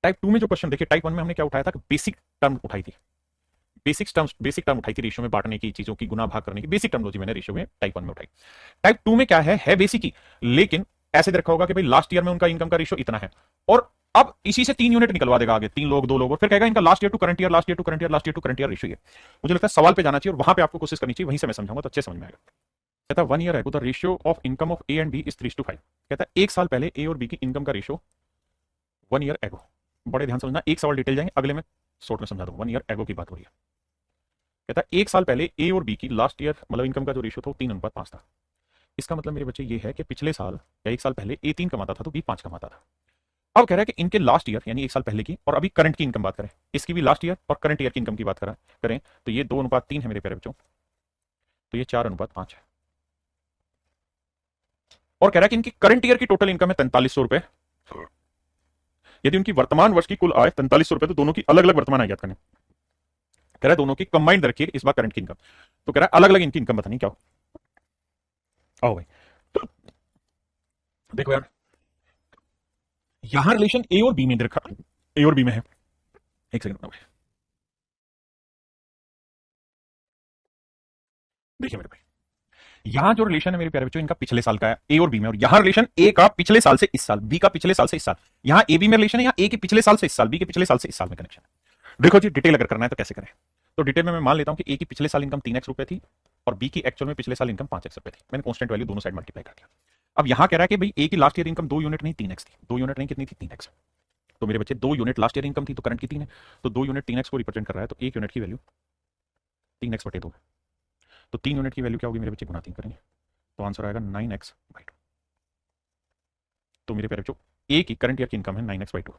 Type 2 में जो question देखिए, टाइप 1 में हमने क्या उठाया था कि बेसिक टर्म उठाई थी, बेसिक टर्म उठाई थी रेशियो में बांटने की, चीजों की गुना भाग करने की बेसिक टर्मोलॉजी मैंने रेशियो में टाइप 1 में उठाई। टाइप 2 में क्या है बेसिक ही, लेकिन ऐसे दे रखा होगा कि भाई लास्ट ईयर में उनका इनकम का रेशियो इतना है, और अब इसी से 3 यूनिट निकलवा देगा आगे, 3 लोग 2 लोग, और फिर कहेगा इनका last year to current year, last year to current year, last year to current year ratio है। मुझे लगता है सवाल पे जाना चाहिए और वहां पे आपको कोशिश करनी चाहिए, वहीं से मैं समझाऊंगा तो अच्छे समझ में आएगा। कहता है 1 year ago the ratio of income of A and B is 3:5। कहता है 1 साल पहले ए और बी की इनकम का रेशियो 1 ईयर एगो, बड़े ध्यान समझना, एक सवाल डिटेल जाएंगे, अगले में शॉर्ट में समझा दूंगा। 1 ईयर एगो की बात हो रही है। कहता है 1 साल पहले ए और बी की लास्ट ईयर मतलब इनकम का जो रेशियो था वो 3:5 था। इसका मतलब मेरे बच्चे ये है कि पिछले साल या 1 साल पहले ए 3 कमाता था तो बी 5 कमाता था। अब कह रहा है कि इनके लास्ट ईयर यानी 1 साल पहले की और अभी करंट की इनकम बात करें, इसकी भी लास्ट ईयर और करंट ईयर की इनकम की बात करें तो ये 2:3 है मेरे प्यारे बच्चों, तो ये 4:5 है। और कह रहा है कि इनकी करंट ईयर की टोटल इनकम है 4300 रुपए। यदि उनकी वर्तमान वर्ष की कुल आय 4300 रुपए, तो दोनों की अलग अलग वर्तमान आय ज्ञात करें। कह रहा है दोनों की कंबाइंड रखिए इस बार करंट की इनकम, तो कह रहा है अलग अलग इनकी इनकम बतानी क्या हो। आओ भाई, तो देखो यार, यहां रिलेशन ए और बी में देखा, ए और बी में है। एक सेकंड भाई, देखिए मेरे भाई, यहां जो रिलेशन है मेरे प्यारे बच्चों, इनका पिछले साल का है ए और बी में, और यहां रिलेशन ए का पिछले साल से इस साल, बी का पिछले साल से इस साल। यहां ए बी में रिलेशन है, यहां ए के पिछले साल से इस साल, बी के पिछले साल से इस साल में कनेक्शन है। देखो जी, डिटेल अगर करना है तो कैसे करें, तो डिटेल में मैं मान लेता हूं कि ए की पिछले साल इनकम 3x रुपए थी और बी की एक्चुअल में पिछले साल इनकम 5x रुपए थी। मैंने कांस्टेंट वैल्यू दोनों साइड मल्टीप्लाई कर दिया। अब यहां कह रहा है कि भाई ए की लास्ट ईयर इनकम 2 यूनिट नहीं 3x थी, 2 यूनिट नहीं, कितनी थी 3x। तो मेरे बच्चे 2 यूनिट लास्ट ईयर इनकम थी तो करंट की 3 है, तो 2 यूनिट 3x को रिप्रेजेंट कर रहा है, तो 1 यूनिट की वैल्यू 3x/2 है। तो 3 यूनिट की वैल्यू क्या होगी मेरे बच्चे, गुना 3 करेंगे तो आंसर आएगा 9x/2। तो मेरे प्यारे बच्चों, ए की करंट ईयर की इनकम है 9x/2।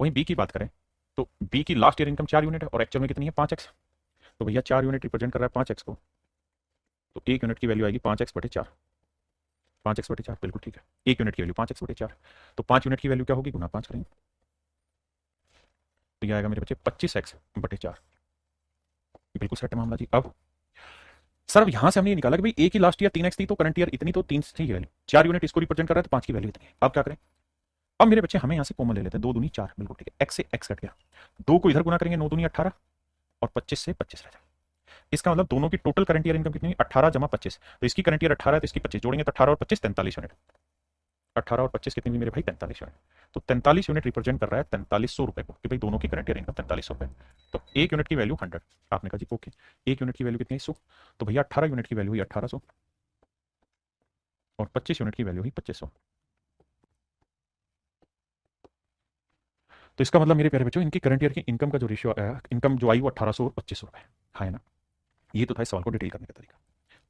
वहीं बी की बात करें तो बी की लास्ट ईयर इनकम 4 यूनिट है और एक्चुअल में कितनी है 5x। तो भैया 4 यूनिट रिप्रेजेंट कर रहा है 5x को, तो 1 यूनिट की वैल्यू आएगी 5x/4। 5x/4 बिल्कुल ठीक है, 1 यूनिट की वैल्यू 5x/4, तो 5 यूनिट की वैल्यू क्या होगी, गुना 5 करेंगे तो यह आएगा मेरे बच्चे 25x/4। बिल्कुल सेट है मामला जी। अब सर यहां से हमने ये निकाला कि भाई ए की लास्ट ईयर 3x थी तो करंट ईयर इतनी, तो 3 थी वैल्यू, 4 यूनिट इसको रिप्रेजेंट कर रहा है तो 5 की वैल्यू इतनी है। अब क्या करें, अब मेरे बच्चे हमें यहां से कॉमन ले लेते हैं, 2 दूनी 4, बिल्कुल ठीक है, x से x कट गया, 2 को इधर गुना करेंगे 9 दूनी 18 और 25 से 25 रह जाए। इसका मतलब दोनों की टोटल करंट ईयर इनकम कितनी, 18 जमा 25, तो इसकी करंट ईयर 18 है तो इसकी 25 जोड़ेंगे तो 18 और 25 43 यूनिट, 18 और 25 कितनी हुई मेरे भाई 43 यूनिट। तो 43 यूनिट रिप्रेजेंट कर रहा है 4300 रुपए को, कि भाई दोनों की करंट ईयर इनकम 4300 रुपए। तो 1 यूनिट की वैल्यू 100, आपने कहा जी ओके, 1 यूनिट की वैल्यू कितनी है 100, तो भैया 18 यूनिट की वैल्यू हुई 1800 और 25 यूनिट की वैल्यू हुई 2500। तो इसका मतलब मेरे प्यारे बच्चों, इनकी करंट ईयर की इनकम का जो रेशियो आया, इनकम जो आई वो 1800 और 2500 रुपए, हाँ है ना। ये तो था इस सवाल को डिटेल करने का तरीका।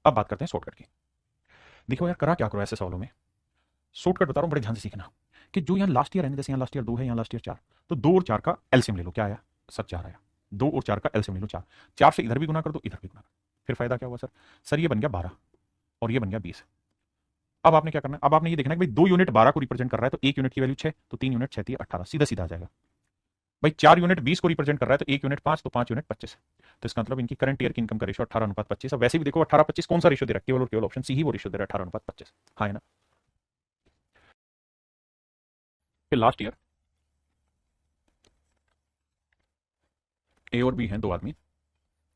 अब बात करते हैं शॉर्टकट की। देखो यार, करा क्या करो ऐसे सवालों में, शॉर्टकट बता रहा हूँ, बड़े ध्यान से सीखना, कि जो यहाँ लास्ट ईयर है ना, जैसे यहाँ लास्ट ईयर 2 है, यहाँ लास्ट ईयर 4, तो 2 और 4 का एलसीएम ले लो, क्या आया, सर 4 आया। 2 और 4 का एलसीएम ले लो 4, 4 से इधर भी गुना कर दो इधर भी गुना कर दो, फिर फायदा क्या हुआ सर ये बन गया 12 और ये बन गया 20। अब आपने क्या करना है, अब आपने ये देखना है कि भाई 2 यूनिट 12 को रिप्रेजेंट कर रहा है तो 1 यूनिट की वैल्यू 6, तो 3 यूनिट 6 18, सीधा सीधा आ जाएगा। भाई 4 यूनिट 20 को रिप्रेजेंट कर रहा है तो 1 यूनिट 5, तो 5 यूनिट 25। तो इसका मतलब इनकी करंट ईयर की इनकम का रेशियो 18:25। अब वैसे भी देखो 18:25 कौन सा रेशियो दे रहा है, केवल और केवल ऑप्शन सी ही वो रेशियो दे रहा है 18:25, हाँ है ना। फिर लास्ट ईयर ए और बी हैं 2 आदमी,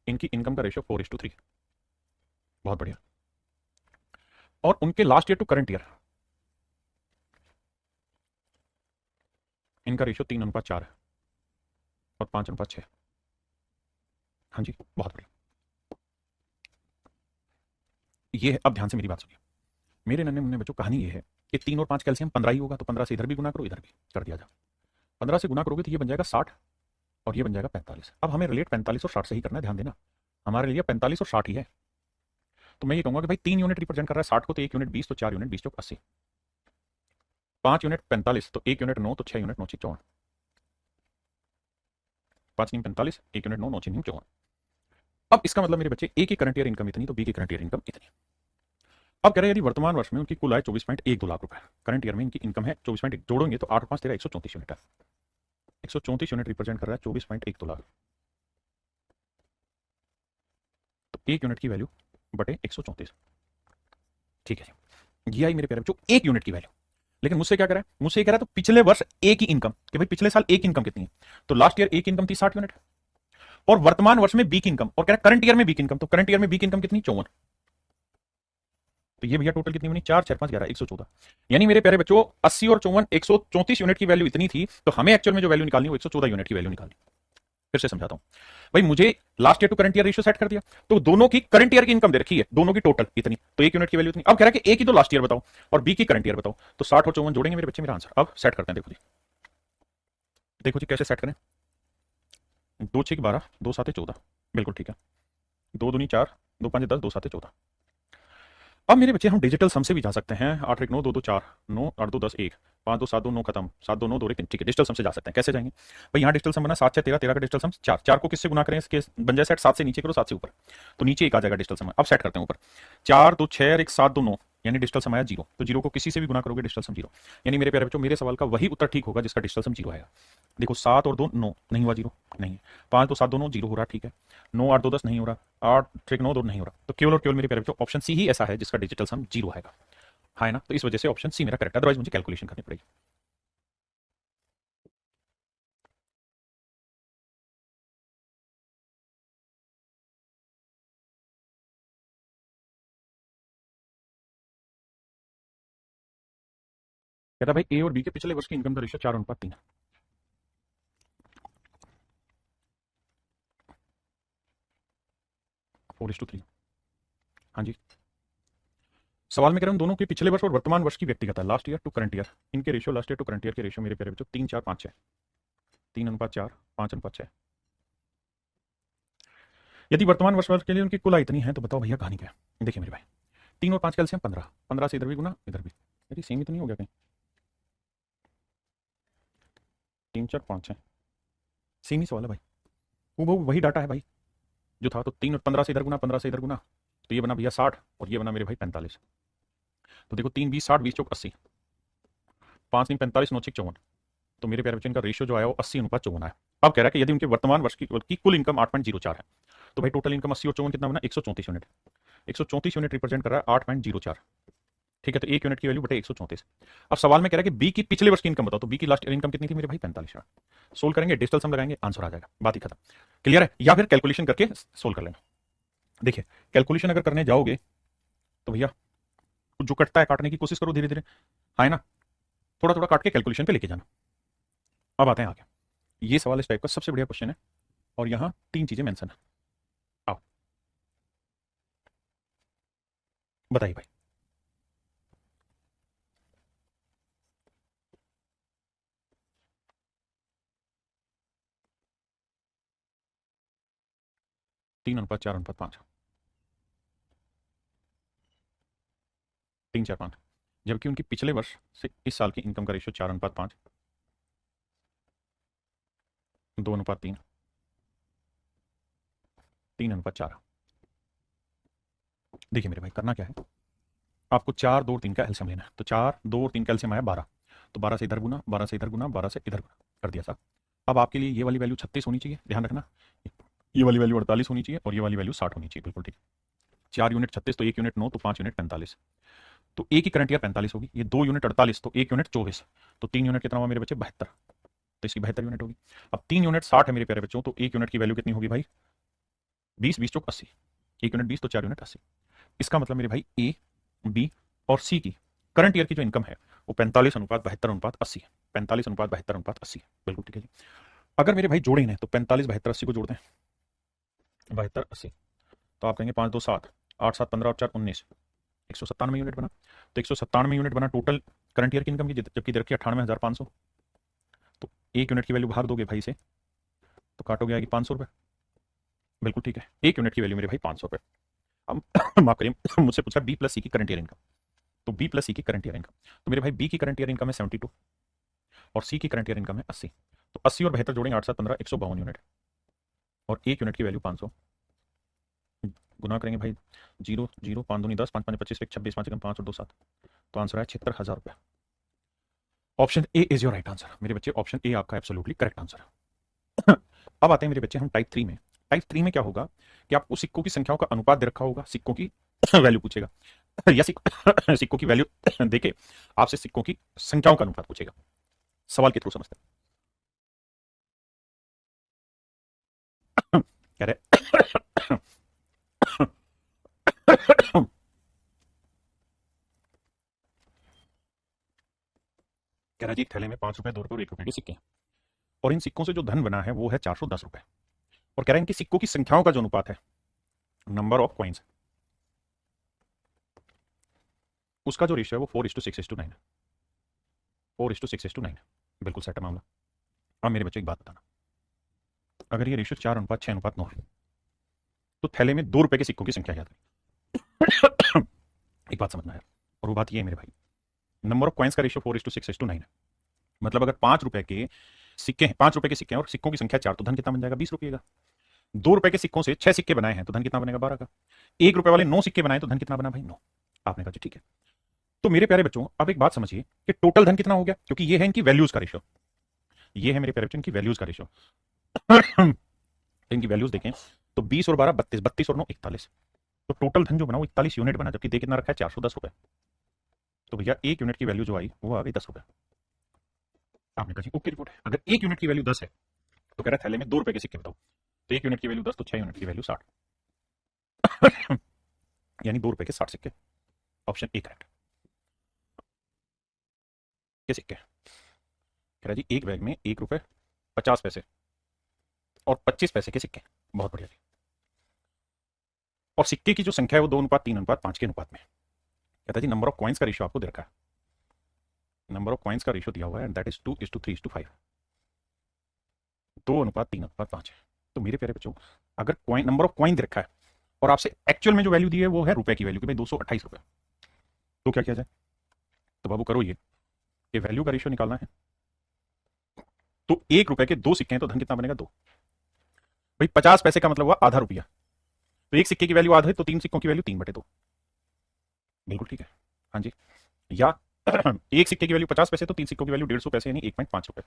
इनकी इनकम का रेशियो 4:3, बहुत बढ़िया। और उनके last year to current year इनका रेशियो 3:4 है और 5:6। हाँ जी, बहुत बढ़िया। ये है, अब ध्यान से मेरी बात सुनिए मेरे नन्हे मुन्ने बच्चों, कहानी ये है कि 3 और 5 कैल्शियम 15 ही होगा, तो 15 से इधर भी गुना करो इधर भी कर दिया जाए। 15 से गुना करोगे तो ये बन जाएगा 60 और ये बन जाएगा 45। अब हमें रिलेट 45 और 60 से ही करना है, ध्यान देना, हमारे लिए 45 और 60 ही है। तो मैं ये कहूंगा कि भाई 3 यूनिट रिप्रेजेंट कर रहा है 60 को, तो 1 यूनिट 20, तो 4 यूनिट 20 चौक 80, 5 यूनिट 45, तो 1 यूनिट 9, तो 6 यूनिट 9 54, 5 × 45, 1 यूनिट 9, 9 × 54। अब इसका मतलब मेरे बच्चे ए की करंट ईयर इनकम इतनी, तो बी की करंट ईयर इनकम इतनी। अब कह रहे हैं यदि वर्तमान वर्ष में उनकी कुल आय 24.12 लाख रुपए, करंट ईयर में इनकी इनकम है 24.1, जोड़ोगे तो 8 और 5 13 134 यूनिट है, 134 यूनिट रिप्रेजेंट कर रहा है 24.12 लाख, तो 1 यूनिट की वैल्यू बटे 134। ठीक है जी, ये आई मेरे प्यारे बच्चों 1 यूनिट की वैल्यू। लेकिन मुझसे क्या कह रहा है, मुझसे ये कह रहा है तो पिछले वर्ष ए की इनकम, कि भाई पिछले साल ए की इनकम कितनी है, तो लास्ट ईयर ए की इनकम थी 60 यूनिट, और वर्तमान वर्ष में बी की इनकम, और कह रहा है करंट ईयर में बी की इनकम, तो करंट ईयर में बी की इनकम कितनी, 54। तो ये भैया टोटल कितनी बनी, 4 4 5 11 114। यानी मेरे प्यारे बच्चों 80 और 54 134 यूनिट की वैल्यू इतनी थी, तो हमें एक्चुअल में जो वैल्यू निकालनी है वो 114 यूनिट की वैल्यू निकालनी। फिर से समझाता हूं भाई, मुझे last year to current year ratio set कर दिया, तो दोनों की करंट ईयर की इनकम दे रखी है, दोनों की टोटल इतनी, तो एक यूनिट की वैल्यू इतनी। अब कह रहा है कि ए की तो लास्ट ईयर बताओ और बी की करंट ईयर बताओ, तो 60 और 54 जोड़ेंगे मेरे बच्चे, मेरा आंसर। अब सेट करते हैं, देखो जी, देखो जी कैसे सेट करें। 2 6 12, 2 7 14, बिल्कुल ठीक है। 2 दूनी 4, 2 5 10, 2 7 14। अब मेरे बच्चे हम डिजिटल सम से भी जा सकते हैं। 8 1 9, 2 2 4, 9 8 2 10 1, 5 2 7 2 9 खत्म, 7 2 9 2 1 3, ठीक है। डिजिटल सम से जा सकते हैं, कैसे जाएंगे भाई, यहाँ डिजिटल सम बना 7 6 13, 13 का डिजिटल सम 4, 4 को किससे गुना करें, इसके बन जाए सेट 7 से नीचे करो 7 से ऊपर, तो नीचे एक आ जाएगा डिजिटल सम। अब सेट करते हैं ऊपर, 4 2 6 और 1 7 2 9, यानी डिजिटल सम आया 0, तो 0 को किसी से भी गुना करोगे डिजिटल सम 0। यानी मेरे प्यारे बच्चों मेरे सवाल का वही उत्तर ठीक होगा जिसका डिजिटल सम 0 आएगा। देखो 7 और 2 9, नहीं हुआ 0, नहीं। 5 2 7 2 9, 0 हो रहा, ठीक है। 9 8 2 10, नहीं हो रहा। 8 1 9 2, नहीं हो रहा। तो केवल और केवल मेरे प्यारे बच्चों ऑप्शन सी ही ऐसा है जिसका डिजिटल सम 0 आएगा, है ना। तो इस वजह से ऑप्शन सी मेरा करेक्ट है, अदरवाइज मुझे कैलकुलेशन करनी पड़ेगी। कहता भाई ए और बी के पिछले वर्ष की इनकम का रेशियो 4:3, 4:3। हाँ जी, सवाल में कह रहा हूं दोनों के पिछले वर्ष और वर्तमान वर्ष की व्यक्तिगत है, last year to current year, इनके ratio last year to current year के रेशियो मेरे प्यारे बच्चों 3 4 5 6, 3:4, 5:6। यदि वर्तमान वर्ष के लिए उनकी कुल आय इतनी है, तो बताओ भैया कहानी क्या है। देखिए मेरे भाई, 3 और 5 कैलसियम 15, 15 से इधर भी गुना इधर भी, यदि सेम ही तो नहीं हो गया कहीं, 3 4 5 है, सेम ही सवाल है भाई, वो वही डाटा है भाई जो था। तो 3 और 15 से इधर गुना, 15 से इधर गुना, तो ये बना भैया 60 और ये बना मेरे भाई 45। तो देखो 3 20 60, 20 चौक 80, 5 3 45, 9 6 54, तो मेरे प्यारे बच्चे इनका रेशियो जो आया वो 80:54 आया। अब कह रहा है कि यदि उनके वर्तमान वर्ष की कुल इनकम 8.04 है, तो भाई टोटल इनकम 80 और 54 कितना बना, 134 यूनिट। 134 यूनिट रिप्रेजेंट कर रहा है 8.04, ठीक है। तो एक यूनिट की वैल्यू बटे 134। अब सवाल में कह रहा है कि बी की पिछले वर्ष की इनकम बताओ, तो बी की लास्ट इनकम कितनी थी मेरे भाई, 45। सोल्व करेंगे, डिजिटल सम लगाएंगे, आंसर आ जाएगा, बात ही खत्म। क्लियर है, या फिर कैलकुलेशन करके सोल्व कर लेना। देखिए कैलकुलेशन अगर करने जाओगे तो भैया जो कटता है काटने की कोशिश करो धीरे धीरे, है ना, थोड़ा थोड़ा काट के कैलकुलेशन पे लेके जाना। अब आते हैं आगे, ये सवाल इस टाइप का सबसे बढ़िया क्वेश्चन है, और यहां 3 चीजें मेंशन है। आओ बताइए भाई, 3:4:5, 3 4 5, जबकि उनकी पिछले वर्ष से इस साल की इनकम का रेशियो 4:5, 2:3, 3:4। देखिए मेरे भाई करना क्या है, आपको 4 2 3 का एलसीएम लेना है। तो 4 2 और 3 का एलसीएम आया 12, तो 12 से इधर गुना, 12 से इधर गुना, 12 से इधर गुना कर दिया साहब। अब आपके लिए ये वाली वैल्यू 36 होनी चाहिए, ध्यान रखना, ये वाली वैल्यू 48 होनी चाहिए और ये वाली वैल्यू 60 होनी चाहिए, बिल्कुल ठीक। 4 यूनिट 36, तो 1 यूनिट 9, तो 5 यूनिट 45, तो एक ही करंट ईयर 45 होगी। ये 2 यूनिट 48, तो 1 यूनिट 24, तो 3 यूनिट कितना हुआ मेरे बच्चे, 72, तो इसकी 72 यूनिट होगी। अब 3 यूनिट 60 है मेरे प्यारे बच्चों, तो 1 यूनिट की वैल्यू कितनी होगी भाई, 20 20 चौक 80, 1 यूनिट 20, तो 4 यूनिट 80। इसका मतलब मेरे भाई ए बी और सी की करंट ईयर की जो इनकम है वो 45:72:80 है, 45:72:80 है, बिल्कुल ठीक है जी। अगर मेरे भाई जोड़े इन्हें, तो 45 72 80 को जोड़ दें, 72 80, तो आप कहेंगे 5 2 7, 8 7 15 और 4 19, 197 यूनिट बना। तो 197 यूनिट बना टोटल करंट ईयर की इनकम की, जबकि दर की 98,500। तो 1 यूनिट की वैल्यू बाहर दोगे भाई से, तो काटोगे आएगी 500 रुपये, बिल्कुल ठीक है। 1 यूनिट की वैल्यू मेरे भाई 500 रुपये। अब माफ करिए, मुझसे पूछा बी प्लस सी की करंट ईयर इनकम, तो बी प्लस सी की करंट ईयर इनकम, तो मेरे भाई बी की करंट ईयर इनकम है 72 और सी की करंट ईयर इनकम है 80, तो 80 और 72 जोड़ेंगे 8 7 15, 152 यूनिट, और 1 यूनिट की वैल्यू 500, गुना करेंगे भाई 0 0 5 दूनी 10, 5 5 25, 26 5 5 और 2 7, तो आंसर है 76,000 रुपये। Option A is your right answer मेरे बच्चे, ऑप्शन ए आपका एब्सोल्युटली करेक्ट आंसर है। अब आते हैं मेरे बच्चे हम टाइप 3 में। टाइप 3 में क्या होगा कि आपको सिक्कों की संख्याओं का अनुपात दे रखा होगा, सिक्कों की वैल्यू पूछेगा, या सिक्कों की वैल्यू देके आपसे सिक्कों की संख्याओं का अनुपात पूछेगा। सवाल के थ्रू समझते हैं। कह रहे कह रहा जी थैले में 5 रुपए, 2 रुपए और 1 रुपए के सिक्के हैं और इन सिक्कों से जो धन बना है वो है 410 रुपए। और कह रहे हैं इनकी सिक्कों की संख्याओं का जो अनुपात है, नंबर ऑफ कॉइन्स, उसका जो रेशियो है वो 4:6:9 है। 4:6:9 है। बिल्कुल सेट है मामला। अब मेरे बच्चे एक बात बताना, अगर ये रेशियो 4:6:9 है तो थैले में 2 रुपए के सिक्कों की संख्या याद करें। एक बात समझना है और वो बात ये है मेरे भाई, नंबर ऑफ कॉइन्स का रेशियो 4:6:9 है। मतलब अगर 5 रुपए के सिक्के हैं, 5 रुपए के सिक्के हैं और सिक्कों की संख्या 4, तो धन कितना बन जाएगा? 20 रुपये का। 2 रुपए के सिक्कों से 6 सिक्के बनाए हैं तो धन कितना बनेगा? 12 का। 1 रुपए वाले 9 सिक्के बनाए तो धन कितना बना भाई? 9। आपने कहा ठीक है। तो मेरे प्यारे बच्चों अब एक बात समझिए कि टोटल धन कितना हो गया, क्योंकि ये है इनकी वैल्यूज का रेशियो। ये है मेरे प्यारे बच्चों इनकी वैल्यूज का रेशियो। इनकी वैल्यूज देखें तो 20 और 12 32, 32 और 9 41। तो टोटल धन जो बना वो 41 यूनिट बना, जबकि दे कितना रखा है? 410 रुपए। तो भैया 1 यूनिट की वैल्यू जो आई वो आ गई 10 रुपए। आपने कहा ओके रिपोर्ट है। अगर 1 यूनिट की वैल्यू 10 है तो कह रहा है थैले में 2 रुपए के सिक्के बताओ, तो 1 यूनिट की वैल्यू 10 तो 6 यूनिट की वैल्यू 60। यानी 2 रुपए के 60 सिक्के। Option A correct. के सिक्के कह रहा जी एक बैग में 1 रुपए 50 पैसे और 25 पैसे के सिक्के। बहुत बढ़िया जी। और सिक्के की जो संख्या है वो 2:3:5 के अनुपात में। कहता है जी नंबर ऑफ कॉइन्स का रेशियो आपको दे रखा है, नंबर ऑफ कॉइन्स का रेशियो दिया हुआ है, दैट इज 2:3:5। 2:3:5 है। तो मेरे प्यारे बच्चों अगर कॉइन, नंबर ऑफ कॉइन दे रखा है और आपसे एक्चुअल में जो वैल्यू दी है वो है रुपए की वैल्यू कि भाई 228 रुपए, तो क्या किया जाए? तो बाबू करो ये कि वैल्यू का रेशियो निकालना है। तो 1 रुपए के 2 सिक्के हैं तो धन कितना बनेगा? 2। भाई 50 पैसे का मतलब हुआ आधा रुपया, तो एक सिक्के की वैल्यू आधा है तो 3 सिक्कों की वैल्यू 3/2। बिल्कुल ठीक है। हाँ जी। या एक सिक्के की वैल्यू 50 पैसे तो 3 सिक्कों की वैल्यू 150 पैसे यानी 1.5 रुपए।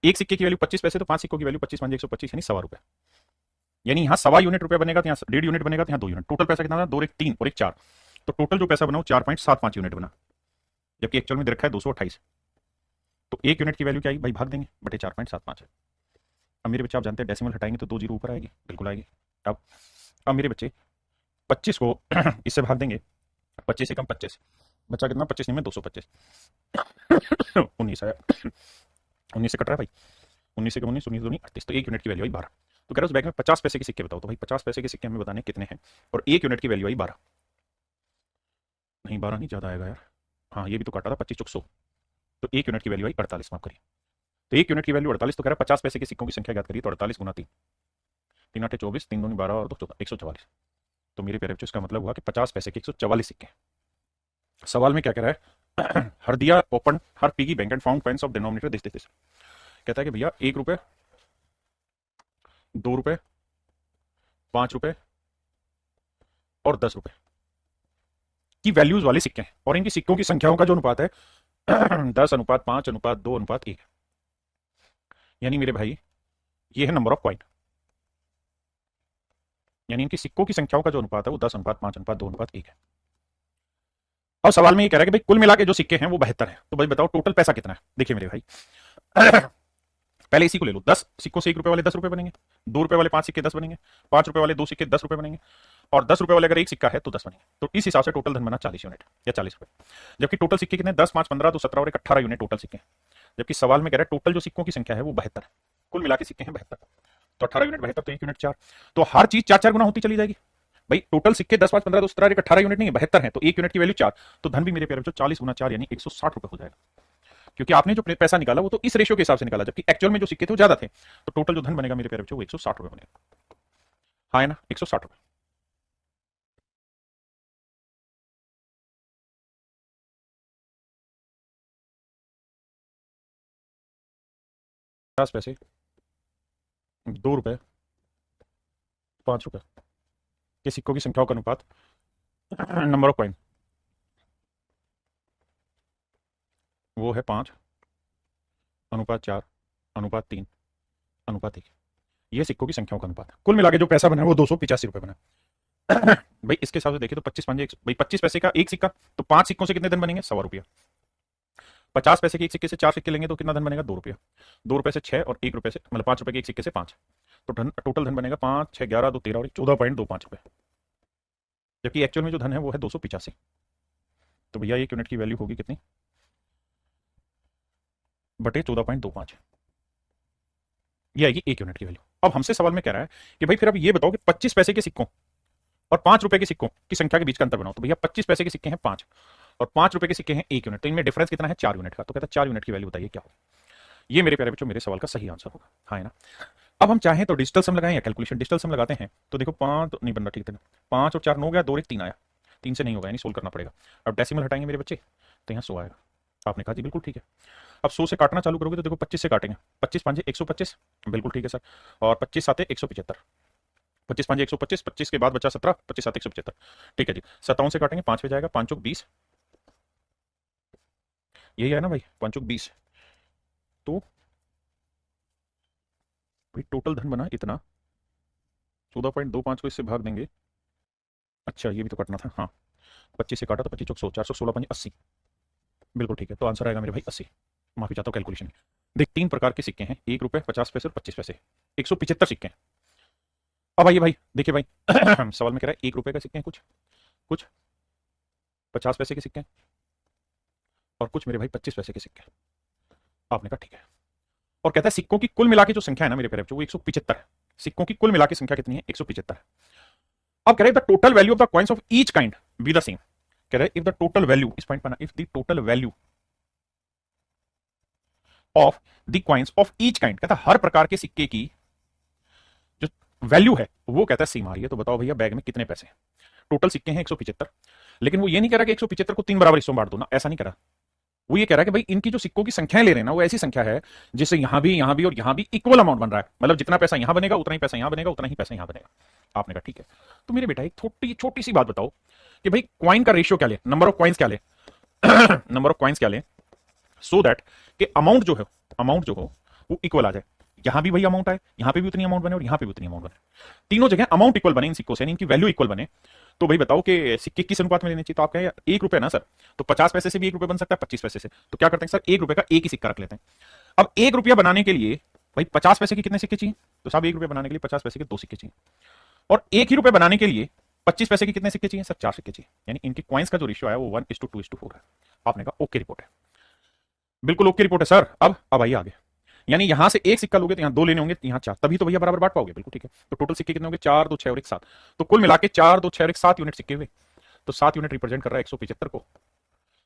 एक सिक्के की वैल्यू 25 पैसे तो 5 सिक्कों की वैल्यू 25 यानी 1.25 रुपए। यानी यहाँ 1.25 यूनिट रुपए बनेगा तो यहाँ 1.5 यूनिट बनेगा तो यहाँ 2 यूनिट। टोटल पैसा कितना बना? 2 एक 3 और एक 4। तो टोटल जो पैसा बना वो 4.75 यूनिट बना, जबकि एक्चुअल में दे रखा है 228। तो 1 यूनिट की वैल्यू क्या आई भाई? भाग देंगे बटे 4.75 है। अब मेरे बच्चे आप जानते हैं डेसिमल हटाएंगे तो 2 जीरो ऊपर आएगी, बिल्कुल आएगी। अब अब मेरे बच्चे 25 को इससे भाग देंगे, 25 से कम 25 बच्चा कितना? 25 नहीं में 225। 19 आया। 19 से कट रहा है भाई, 19 से कम 19, 19 38। तो 1 यूनिट की वैल्यू आई 12। तो कह रहा है उस बैग में 50 पैसे के सिक्के बताओ, तो भाई 50 पैसे के सिक्के हमें बताने कितने हैं, और 1 यूनिट की वैल्यू आई 12। नहीं 12 नहीं, ज्यादा आएगा यार। हाँ ये भी तो काटा था, 25 चुक 100। तो 1 यूनिट की वैल्यू आई 48। माफ करिए। तो 1 यूनिट की वैल्यू 48। तो कह रहा है 50 पैसे के सिक्कों की संख्या याद करिए, तो 48 गुना 3, 3 8 24, 3 2 12 और 2 14, 144। तो मेरे प्यारे बच्चों इसका मतलब हुआ कि 50 पैसे के 144 सिक्के। सवाल में क्या कह रहा है? हर दिया open her piggy bank and found coins of denominator this. कहता है कि भैया 1 रुपए, 2 रुपए, 5 रुपए और 10 रुपए की वैल्यूज वाले सिक्के हैं, और इनकी सिक्कों की संख्याओं का जो अनुपात है 10:5:2:1। यानी मेरे भाई ये है नंबर ऑफ कॉइन, यानी इनकी सिक्कों की संख्याओं का जो अनुपात है वो 10:5:2:1 है। अब सवाल में ये कह रहा है कि भाई कुल मिला के जो सिक्के हैं वो 72 है, तो भाई बताओ टोटल पैसा कितना है? देखिए मेरे भाई पहले इसी को ले लो, 10 सिक्कों से 1 रुपए वाले 10 रुपए बनेंगे, 2 रुपए वाले 5 सिक्के 10 बनेंगे, 5 रुपए वाले 2 सिक्के 10 रुपए बनेंगे, और 10 रुपए वाले अगर एक सिक्का है तो 10 बनेंगे। तो इस हिसाब से टोटल धन बना 40 यूनिट या 40 रुपए। जबकि टोटल सिक्के कितने? 10 5 15 तो 17 और 18 यूनिट टोटल सिक्के हैं। जबकि सवाल में कह रहा है टोटल जो सिक्कों की संख्या है वो 72 है, कुल मिला के सिक्के हैं 72। तो 18 यूनिट 72 तो 1 यूनिट 4, तो हर चीज 4 गुना होती चली जाएगी। भाई टोटल सिक्के 10 5 15 तो 17 18 यूनिट नहीं है, 72 है, तो 1 यूनिट की वैल्यू 4। तो धन भी मेरे प्यारे बच्चों 40 गुना 4 यानी 160 रुपए हो जाएगा, क्योंकि आपने जो पैसा निकाला वो तो इस रेशियो के हिसाब से निकाला, जबकि एक्चुअल में जो सिक्के थे वो ज्यादा थे। तो टोटल जो धन बनेगा मेरे प्यारे बच्चों वो 160 रुपए बनेगा। हाँ है ना, 160 रुपए। 50 पैसे, 2 रुपए, 5 रुपए के सिक्कों की संख्याओं का अनुपात नंबर ऑफ कॉइन वो है 5:4:3:1। ये सिक्कों की संख्याओं का अनुपात, कुल मिला के जो पैसा बना है वो 285 रुपए बना। भाई इसके हिसाब से देखिए तो 25 भाई 25 पैसे का एक सिक्का, तो 5 सिक्कों से कितने धन बनेंगे? 100 रुपया। 50 पैसे के एक सिक्के से 4 सिक्के लेंगे तो कितना धन बनेगा? 2 रुपया। 2 रुपए से 6 और 1 रुपए से मतलब 5 रुपए के एक सिक्के से 5, तो धन टोटल धन बनेगा 5 6 11 2 13 और 14.25 रुपए, जबकि एक्चुअल में जो धन है वो है 285। तो भैया 1 यूनिट की वैल्यू होगी कितनी? बटे 14.25, ये आएगी 1 यूनिट की वैल्यू। अब हमसे सवाल में कह रहा है कि भाई फिर अब ये बताओ कि 25 पैसे के सिक्कों और 5 रुपए के सिक्कों की संख्या के बीच का अंतर बनाओ। तो भैया 25 पैसे के सिक्के हैं 5 और 5 रुपए के सिक्के हैं 1 यूनिट, तो इनमें डिफरेंस कितना है? 4 यूनिट का। तो कहता है 4 यूनिट की वैल्यू बताइए क्या होगा। ये मेरे प्यारे बच्चों मेरे सवाल का सही आंसर होगा, हाँ है ना। अब हम चाहें तो डिजिटल सम लगाएं या कैलकुलेशन। डिजिटल सम लगाते हैं तो देखो 5 नहीं बन रहा ठीक है, 5 और 4 9 गया, 2 और 1 3 आया, 3 से नहीं होगा यानी सोल्व करना पड़ेगा। अब डेसिमल हटाएंगे मेरे बच्चे तो यहाँ 100 आएगा। आपने कहा जी बिल्कुल ठीक है। अब 100 से काटना चालू करोगे तो देखो 25 से काटेंगे, 25 5 125, बिल्कुल ठीक है सर। और 25 7 175, 25 5 125, 25 के बाद बचा 17, 25 7 175, ठीक है जी। 57 से काटेंगे 5 पे जाएगा, 5 चौक 20, यही है ना भाई, 5 चौक 20। तो भाई टोटल धन बना इतना, 14.25 को इससे भाग देंगे। अच्छा ये भी तो कटना था, हाँ 25 से काटा तो 25 चौक 100, 416 5 80, बिल्कुल ठीक है। तो आंसर आएगा मेरे भाई 80। माफी चाहता हूँ कैलकुलेशन में। देख 3 प्रकार के सिक्के हैं, 1 रुपए 50 पैसे और 25 पैसे, 175 सिक्के हैं। अब आइए भाई देखिए भाई सवाल में कह रहा है 1 रुपए का सिक्के हैं कुछ, कुछ 50 पैसे के सिक्के हैं और कुछ मेरे भाई 25 पैसे के सिक्के हैं। आपने कहा ठीक है। और कहता है सिक्कों की कुल मिला के जो संख्या है ना मेरे प्यारे बच्चों वो 175 है। सिक्कों की कुल मिला के संख्या कितनी है? 175 है। अब कह रहे the total value of the coins of each kind be the same. कह रहे इफ द टोटल वैल्यू, इस पॉइंट पर ना, if the total value of the coins of each kind, कहता है हर प्रकार के सिक्के की जो वैल्यू है वो कहता है सेम आ रही है, तो बताओ भैया बैग में कितने पैसे हैं? टोटल सिक्के हैं 175, लेकिन वो ये नहीं कह रहा कि 175 को 3 बराबर हिस्सों में बांट दो ना, ऐसा नहीं कह रहा। वो ये कह रहा है कि भाई इनकी जो सिक्कों की संख्याएं ले रहे हैं ना वो ऐसी संख्या है जिससे यहां भी और यहां भी इक्वल अमाउंट बन रहा है, मतलब जितना पैसा यहां बनेगा उतना ही पैसा यहां बनेगा, उतना ही पैसा यहां बनेगा। आपने कहा ठीक है। तो मेरे बेटा एक छोटी छोटी सी बात बताओ कि भाई क्वाइन का रेशियो क्या ले, नंबर ऑफ क्वाइंस क्या ले नंबर ऑफ क्वाइंस क्या ले, सो दैट कि अमाउंट जो है, अमाउंट जो हो वो इक्वल आ जाए। यहां भी वही अमाउंट आए, यहां पे भी उतनी अमाउंट बने और यहां पे भी उतनी अमाउंट बने, तीनों जगह अमाउंट इक्वल बने इन सिक्कों से, इनकी वैल्यू इक्वल बने। तो भाई बताओ कि सिक्के किस अनुपात में लेने चाहिए? तो आप कहें 1 रुपए ना सर, तो 50 पैसे से भी 1 रुपए बन सकता है, 25 पैसे से। तो क्या करते हैं सर, 1 रुपए का एक ही सिक्का रख लेते हैं। अब 1 रुपया बनाने के लिए भाई 50 पैसे के कितने सिक्के चाहिए? तो साहब 1 रुपया बनाने के लिए 50 पैसे के 2 सिक्के चाहिए। और 1 ही रुपए बनाने के लिए 25 पैसे के कितने सिक्के चाहिए? सर 4 सिक्के चाहिए। यानी इनकी कॉइन्स का जो रेशियो है वो 1:2:4 है। आपने कहा ओके रिपोर्ट है, बिल्कुल ओके रिपोर्ट है सर। अब आइए आगे। यानी यहां से एक सिक्का लोगे तो यहां 2 लेने होंगे, यहां 4, तभी तो भैया बराबर बांट पाओगे, बिल्कुल ठीक है। तो टोटल सिक्के कितने होंगे? 4 2 6 और 1 7, तो कुल मिला के 4 2 6 और 1 7 यूनिट सिक्के हुए। तो 7 यूनिट रिप्रेजेंट कर रहा है 175 को,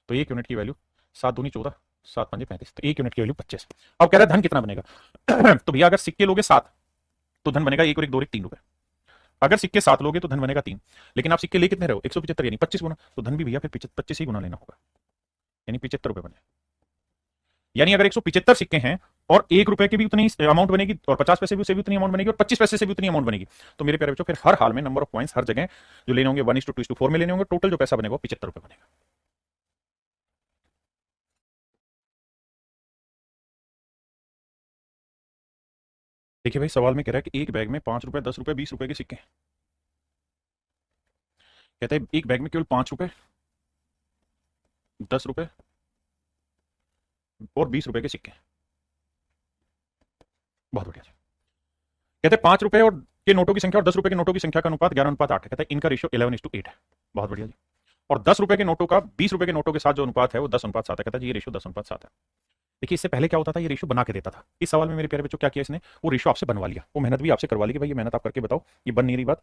तो 1 यूनिट की वैल्यू 7 दूनी 14, 7 5 35, तो 1 यूनिट की वैल्यू 25। अब कह रहा है धन कितना बनेगा तो भैया अगर सिक्के लोगे 7 तो धन बनेगा 1 और 1 2 और 1 3 रुपए। अगर सिक्के 7 लोगे तो धन बनेगा 3, लेकिन आप सिक्के ले कितने रहे हो? 175 यानी 25 गुना, तो धन भी भैया फिर 25 ही गुना लेना होगा, यानी 75 रुपए बने। यानी अगर 175 सिक्के हैं और 1 रुपए की भी उतनी अमाउंट बनेगी और 50 पैसे भी से भी उतनी अमाउंट बनेगी और 25 पैसे से भी उतनी अमाउंट बनेगी, तो मेरे प्यारे बच्चों फिर हर हाल में नंबर ऑफ पॉइंट्स हर जगह जो लेने होंगे 1:2:4 में लेने होंगे, टोटल जो पैसा बनेगा वो 75 रुपए बनेगा। देखिए भाई सवाल में कह रहा है कि एक बैग में 5 रुपए 10 रुपए 20 रुपए के सिक्के हैं। कहता है एक बैग में केवल 5 रुपए 10 रुपए और 20 रुपए के सिक्के हैं। बहुत बढ़िया। कहते हैं 5 रुपए और के नोटों की संख्या और 10 रुपए के नोटों की संख्या का अनुपात 11:8 है। कहता है इनका रेशियो 11:8 है। बहुत बढ़िया जी। और 10 रुपए के नोटों का 20 रुपए के नोटों के साथ जो अनुपात है वो 10:7 है। कहता है जी ये रेशियो 10:7 है। देखिए इससे पहले क्या होता था, ये रेशियो बना के देता था। इस सवाल में मेरे प्यारे बच्चों क्या किया इसने, वो रेशियो आपसे बनवा लिया, वो मेहनत भी आपसे करवा ली कि भाई ये मेहनत आप करके बताओ, ये बन नहीं रही बात।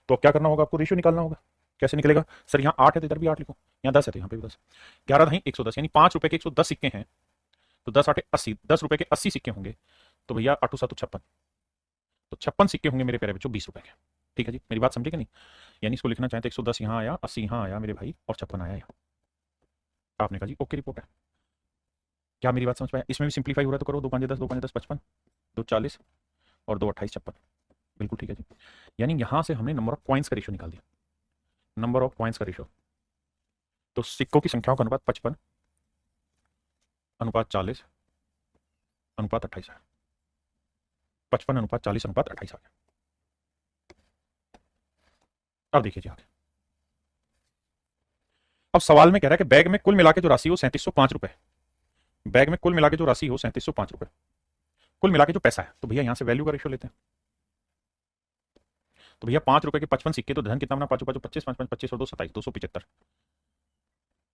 तो अब क्या करना होगा, आपको रेशियो निकालना होगा। कैसे निकलेगा सर, यहाँ 8 है तो इधर भी 8 लिखो, यहाँ 10 है तो यहाँ पे भी 10, 11 नहीं 110, यानी 5 रुपए के 110 सिक्के हैं तो 10 8 80, 10 रुपए के 80 सिक्के होंगे, तो भैया 8 7 56, तो 56 सिक्के होंगे मेरे प्यारे बच्चों 20 रुपए के। ठीक है जी, मेरी बात समझे कि नहीं? यानी इसको लिखना चाहें तो 110 यहाँ आया, 80 यहाँ आया मेरे भाई, और 56 आया यहाँ। आपने कहा जी ओके रिपोर्ट है। क्या मेरी बात समझ पाया? इसमें भी सिंप्लीफाई हो रहा है तो करो, 2 5 10, 2 5 10 55, 2 40 और 2 28 56, बिल्कुल ठीक है जी। यानी यहां से हमने नंबर ऑफ पॉइंट्स का रेशियो निकाल दिया, नंबर ऑफ पॉइंट्स का रेशियो। तो सिक्कों की संख्याओं का अनुपात 55 अनुपात 40 अनुपात 28 है, 55 अनुपात 40 अनुपात 28 आ गया। अब देखिए जी आगे, अब सवाल में कह रहा है कि बैग में कुल मिला के जो राशि हो 3705 रुपए, बैग में कुल मिला के जो राशि हो 3705 रुपए, कुल मिला के जो पैसा है। तो भैया यहां से वैल्यू का रेशियो लेते हैं। तो भैया 5 रुपए के 55 सिक्के, तो धन कितना बना, 5 5 25, 5 5 25 और 2 27, 275,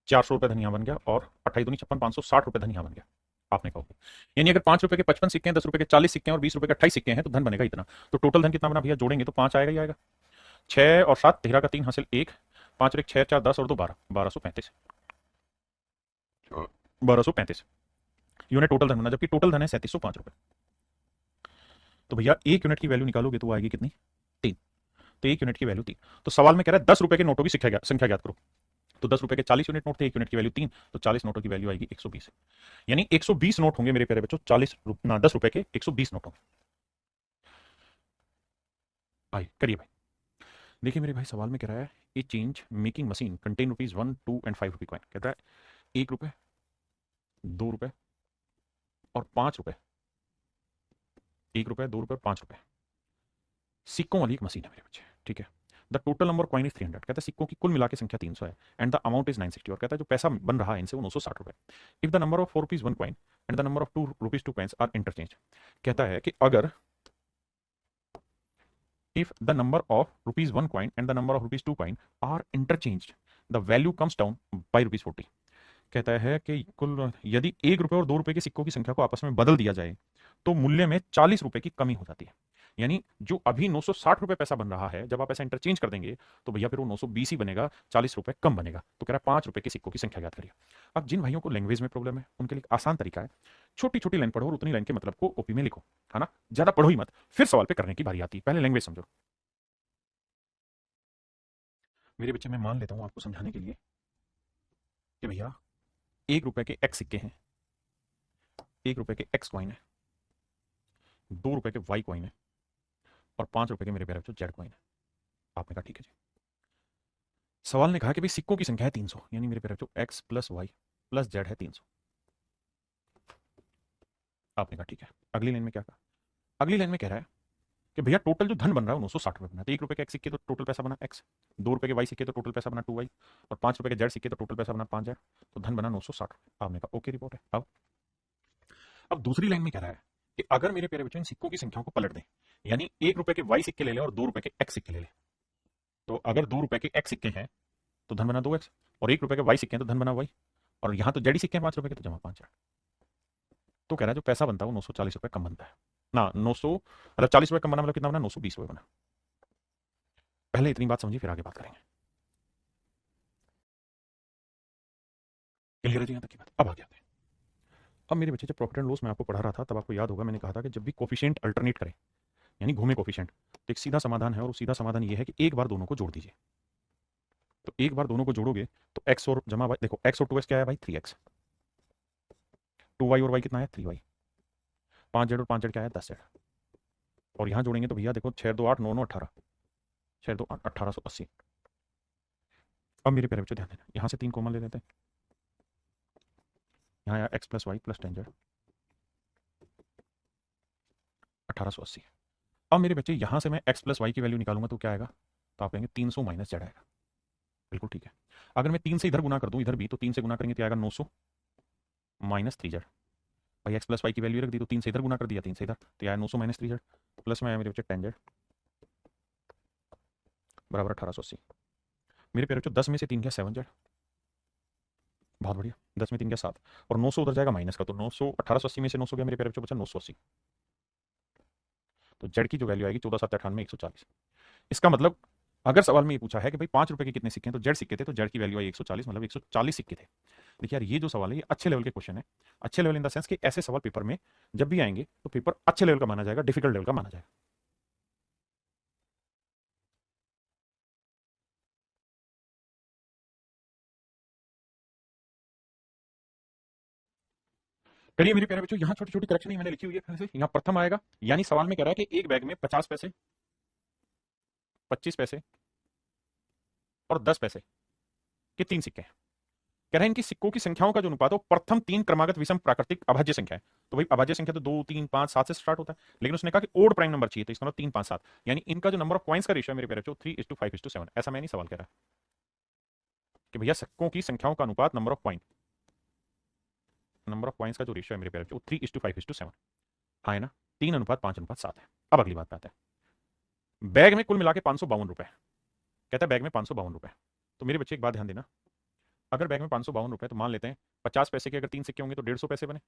400 रुपए धन यहाँ बन गया, और 28 दूनी 56, 560 रुपए धन यहाँ बन गया। आपने कहा यानी अगर 5 रुपए के 55 सिक्के हैं, 10 रुपए के 40 सिक्के हैं और 20 रुपए के 28 सिक्के हैं, तो धन बनेगा इतना। तो टोटल धन कितना बना भैया, जोड़ेंगे तो 5 आएगा ही आएगा। 6 और 7 13 का 3 हासिल 1, 5 और 1 6 4 10 और 2 12, 1235, 1235 यूनिट टोटल धन बना, जबकि टोटल धन है 3705 रुपए। तो भैया 1 यूनिट की वैल्यू निकालोगे तो वो आएगी कितनी, 3। तो 1 यूनिट की वैल्यू 3। तो सवाल में कह रहा है 10 रुपए के नोटों की संख्या ज्ञात करो। तो 10 रुपए के 40 यूनिट नोट थे, 1 यूनिट की वैल्यू 3, तो 40 नोटों की वैल्यू आएगी 120। यानी 120 नोट होंगे मेरे प्यारे बच्चों, 10 रुपए के 120 नोट होंगे। भाई करिए भाई। देखिए मेरे भाई, सवाल में कह रहा है ए change making machine contain rupees 1 2 and 5 रुपए कॉइन। कहता है 1 रुपए, 2 रुपए और 5 रुपए, 1 रुपए, 2 रुपए, 5 रुपए सिक्कों वाली एक मशीन है मेरे बच्चे, ठीक है। The total number coin is 300। कहता है सिक्कों की कुल मिला के संख्या 300 है, एंड द अमाउंट इज 960। और कहता है जो पैसा बन रहा है इनसे वो 960 रुपए। If the number of 4 rupees 1 coin and the number of 2 rupees 2 coins are interchange. कहता है कि अगर if the number of rupees 1 coin and the number of rupees 2 coin are interchanged, the value comes down by rupees 40। कहता है कि कुल यदि 1 रुपए और 2 रुपए के सिक्कों की संख्या को आपस में बदल दिया जाए तो मूल्य में 40 रुपए की कमी हो जाती है। यानी जो अभी 960 रुपए पैसा बन रहा है, जब आप ऐसा इंटरचेंज कर देंगे तो भैया फिर वो 920 ही बनेगा, 40 रुपए कम बनेगा। तो कह रहा है 5 रुपए के सिक्कों की संख्या याद करिए। अब जिन भाइयों को लैंग्वेज में प्रॉब्लम है उनके लिए आसान तरीका है, छोटी छोटी लाइन पढ़ो और उतनी लाइन के मतलब को ओपी में लिखो, है ना, ज्यादा पढ़ो ही मत, फिर सवाल पे करने की बारी आती है। पहले लैंग्वेज समझो मेरे बच्चे। मैं मान लेता हूं आपको समझाने के लिए कि भैया 1 रुपए के एक्स सिक्के हैं, 1 रुपए के एक्स कॉइन है, 2 रुपए के वाई कॉइन है और 5 रुपए के मेरे प्यारे बच्चों जेड कॉइन है। आपने कहा ठीक है जी। सवाल ने कहा कि भाई सिक्कों की संख्या है 300, यानी मेरे प्यारे बच्चों x plus y plus z है 300। आपने कहा ठीक है। अगली लाइन में क्या कहा, अगली लाइन में कह रहा है कि भैया टोटल जो धन बन रहा है 960 रुपए बना। तो 1 रुपए के एक्स सिक्के तो टोटल पैसा बना एक्स, 2 रुपए के वाई सिक्के तो टोटल पैसा बना 2 वाई और 5 रुपए के जेड सिक्के तो टोटल पैसा बना 5 जेड। तो धन बना 960 रुपए। आपने कहा ओके रिपोर्ट है। अब दूसरी लाइन में कह रहा है कि अगर मेरे प्यारे बच्चों इन सिक्कों की संख्याओं को पलट दें, यानी 1 रुपए के वाई सिक्के ले लें और 2 रुपए के एक्स सिक्के ले लें। तो अगर 2 रुपए के एक्स सिक्के हैं तो धन बना 2x, और 1 रुपए के वाई सिक्के हैं तो धन बना वाई, और यहां तो जेड सिक्के हैं 5 रुपए के तो जमा 5 जेड। तो कह रहा है जो पैसा बनता है वो 940 रुपए कम बनता है ना, 900 मतलब 40 रुपए कम बना, मतलब कितना बना, 920 रुपए बना। पहले इतनी बात समझिए फिर आगे बात करेंगे। क्लियर है जी यहां तक की बात। अब आगे आते हैं। अब मेरे बच्चे जब प्रॉफिट एंड लॉस में आपको पढ़ा रहा था तब आपको याद होगा मैंने कहा था कि जब भी कोफिशिएंट अल्टरनेट करें, यानी घूमे कोफिशिएंट, तो एक सीधा समाधान है और वो सीधा समाधान ये है कि एक बार दोनों को जोड़ दीजिए। तो एक बार दोनों को जोड़ोगे तो एक्स और जमा वाई, देखो एक्स और 2x क्या है भाई, 3x, 2y और y कितना है, 3y, 5z और 5z क्या है, 10z। और यहां जोड़ेंगे तो भैया देखो 6 2 8 9 9 18, 6 2 8 1880। अब मेरे प्यारे बच्चों ध्यान देना, यहां से 3 कॉमन ले लेते हैं, यहाँ आया x plus y plus 10z 1880। अब मेरे बच्चे यहां से मैं एक्स प्लस वाई की वैल्यू निकालूंगा तो क्या आएगा, तो आप कहेंगे 300 माइनस जेड आएगा। बिल्कुल ठीक है। अगर मैं 3 से इधर गुना कर दूं, इधर भी, तो 3 से गुना करेंगे तो आएगा 900 माइनस 3z। भाई एक्स प्लस वाई की वैल्यू रख दी तो 3 से इधर गुना कर दिया, 3 से इधर, तो आया 900 माइनस 3z, प्लस में आया मेरे बच्चे 10z बराबर 1880। मेरे प्यारे बच्चों 10 में से 3 गया 7z, बहुत बढ़िया, 10 में 3 गया 7, और 900 उधर जाएगा माइनस का, तो 900 1880 में से 900 गया मेरे प्यारे बच्चों, बचा 980। तो जेड की जो वैल्यू आएगी 14 7 98 140। इसका मतलब अगर सवाल में ये पूछा है कि भाई 5 रुपए के कितने सिक्के हैं, तो जेड सिक्के थे, तो जेड की वैल्यू आई 140, मतलब 140 सिक्के थे। देखिए यार ये जो सवाल है ये अच्छे लेवल के क्वेश्चन है, अच्छे लेवल इन द सेंस कि ऐसे सवाल पेपर में जब भी आएंगे तो पेपर अच्छे लेवल का माना जाएगा, डिफिकल्ट लेवल का माना जाएगा। करिए मेरे प्यारे बच्चों, यहाँ छोटी छोटी करेक्शन ही मैंने लिखी हुई है। फिर से यहाँ प्रथम आएगा, यानी सवाल में कह रहा है कि एक बैग में 50 पैसे, 25 पैसे और 10 पैसे के 3 सिक्के हैं। कह रहे हैं इनकी सिक्कों की संख्याओं का जो अनुपात है वो प्रथम 3 क्रमागत विषम प्राकृतिक अभाज्य संख्या है। तो भाई अभाज्य संख्या तो 2 3 5 7 से स्टार्ट होता है, लेकिन उसने कहा कि ओड प्राइम नंबर चाहिए, तो इसका मतलब 3 5 7, यानी इनका जो नंबर ऑफ कॉइंस का रेशियो है मेरे प्यारे बच्चों 3:5:7। ऐसा मैं नहीं सवाल कह रहा। कि भैया सिक्कों की संख्याओं का अनुपात number of coin, number of coins का जो रेशियो है मेरे प्यारे बच्चों 3:5:7, हाँ है ना, 3:5:7 है। अब अगली बात पे आते हैं। बैग में कुल मिला के 552 रुपए, कहता है बैग में 552 रुपए। तो मेरे बच्चे एक बात ध्यान देना, अगर बैग में 552 रुपए, तो मान लेते हैं 50 पैसे के अगर 3 सिक्के होंगे तो 150 पैसे बने,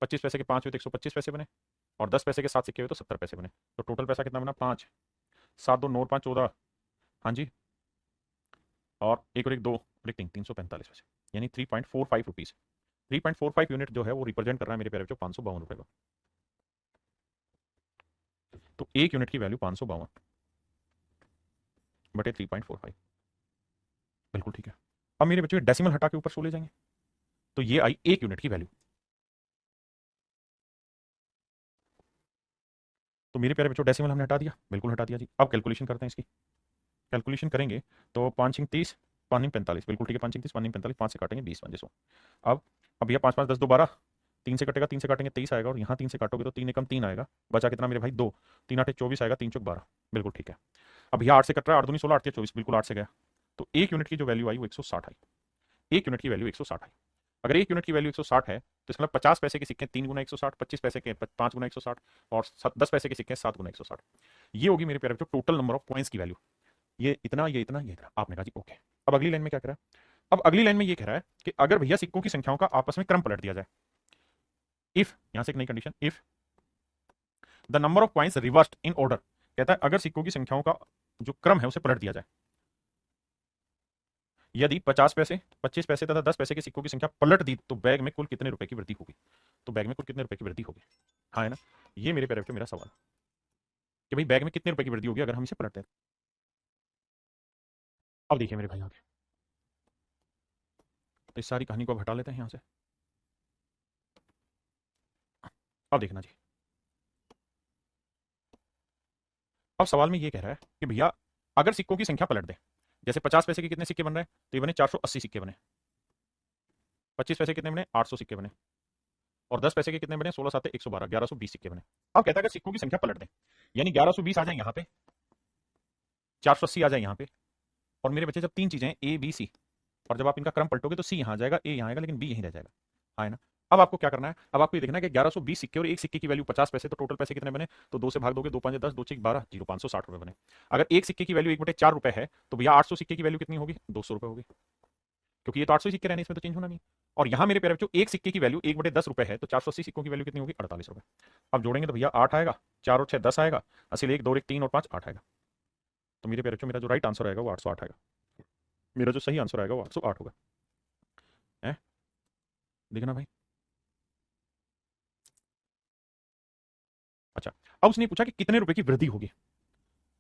25 पैसे के 5 हुए तो 125 पैसे बने, और 10 पैसे के 7 सिक्के हुए तो 70 पैसे बने। तो टोटल पैसा कितना बना? 5, 7 2 9 5 14, हाँ जी, और एक और एक 2 और एक 3, 345 पैसे, यानी 3.45 रुपीज़। 3.45 यूनिट जो है वो रिप्रेजेंट कर रहा है मेरे प्यारे बच्चों 552 रुपए का। तो एक यूनिट की वैल्यू 552 बटे 3.45, बिल्कुल ठीक है। अब मेरे बच्चों डेसिमल हटा के ऊपर सो ले जाएंगे, तो ये आई एक यूनिट की वैल्यू। तो मेरे प्यारे बच्चों डेसिमल हमने हटा दिया, बिल्कुल हटा दिया जी। अब कैलकुलेशन करते हैं इसकी। कैलकुलेशन करेंगे तो 5×3 5×45, बिल्कुल ठीक है। 5×3 5×45, 5 से काटेंगे 20 5 100। अब यह 5 5 10 2 12, 3 से कटेगा, 3 से काटेंगे 23 आएगा, और यहाँ 3 से काटोगे तो 3 एकम 3 आएगा, बचा कितना मेरे भाई? 2, 3 8 24 आएगा, 3 चौक 12, बिल्कुल ठीक है। अब यहाँ 8 से कट रहा है, 8 दूनी 16, 8 के 24, बिल्कुल 8 से गया। तो एक यूनिट की जो वैल्यू आई वो 160 आई। एक यूनिट की वैल्यू 160 आई। अगर एक यूनिट की वैल्यू 160 है तो इसका मतलब 50 पैसे के सिक्के 3 × 160, 25 पैसे के 5 × 160, और 10 पैसे के सिक्के 7 × 160। ये होगी मेरे प्यारे बच्चों टोटल नंबर ऑफ कॉइन्स की वैल्यू। ये इतना, ये इतना, ये इतना। आपने कहा जी ओके। अब अगली लाइन में क्या कह रहा है? अब अगली लाइन में ये कह रहा है कि अगर भैया सिक्कों की संख्याओं का आपस में क्रम पलट दिया जाए, इफ, यहां से एक नई condition, if the number of coins reversed in order, कहता है अगर सिक्कों की संख्याओं का जो क्रम है उसे पलट दिया जाए, यदि 50 पैसे, 25 पैसे तथा 10 पैसे के सिक्कों की संख्या पलट दी तो बैग में कुल कितने रुपए की वृद्धि होगी? तो बैग में कुल कितने रुपए की वृद्धि होगी? हाँ है ना, ये मेरे प्यारे बच्चों मेरा सवाल कि भाई बैग में कितने रुपए की वृद्धि होगी अगर हम इसे पलटते हैं। अब देखिए मेरे भाई आगे, तो इस सारी कहानी को अब हटा लेते हैं यहां से। अब देखना जी, अब सवाल में ये कह रहा है कि भैया अगर सिक्कों की संख्या पलट दे, जैसे 50 पैसे के कितने सिक्के बन रहे हैं? तो ये बने 480 सिक्के बने। 25 पैसे कितने बने? 800 सिक्के बने। और 10 पैसे के कितने बने? 16 7 112, 1120 सिक्के बने। अब कहता है अगर सिक्कों की संख्या पलट दे, यानी 1120 आ जाए यहाँ पे, 480 आ जाए यहाँ पे, और मेरे बच्चे जब तीन चीजें ए बी सी, और जब आप इनका क्रम पलटोगे तो सी यहाँ आ जाएगा, ए यहाँ आएगा, लेकिन बी यहीं रह जाएगा। हाँ है ना। अब आपको क्या करना है? अब आपको ये देखना है कि 1120 सिक्के और एक सिक्के की वैल्यू 50 पैसे, तो टोटल पैसे कितने बने? तो 2 से भाग दोगे, 2 5 10, 2 6 12, 0 560 रुपए बने। अगर एक सिक्के की वैल्यू 1/4 रुपए है तो भैया 800 सिक्के की वैल्यू कितनी होगी? 200 रुपए होगी, क्योंकि ये तो 800 सिक्के रहने, इसमें तो चेंज होना नहीं। और यहाँ मेरे प्यारे बच्चों एक सिक्के की वैल्यू 1/10 रुपए है, तो 480 सिक्कों की वैल्यू कितनी होगी? 48 रुपए। अब जोड़ेंगे तो भैया 8 आएगा, 4 और 6 10 आएगा, असल 1 2 1 3 और 5 8 आएगा। तो मेरे प्यारे बच्चों मेरा जो राइट आंसर आएगा वो 808 आएगा। मेरा जो सही आंसर आएगा वो 808 होगा। है, देखना भाई। अच्छा, अब उसने पूछा कि कितने रुपए की वृद्धि होगी,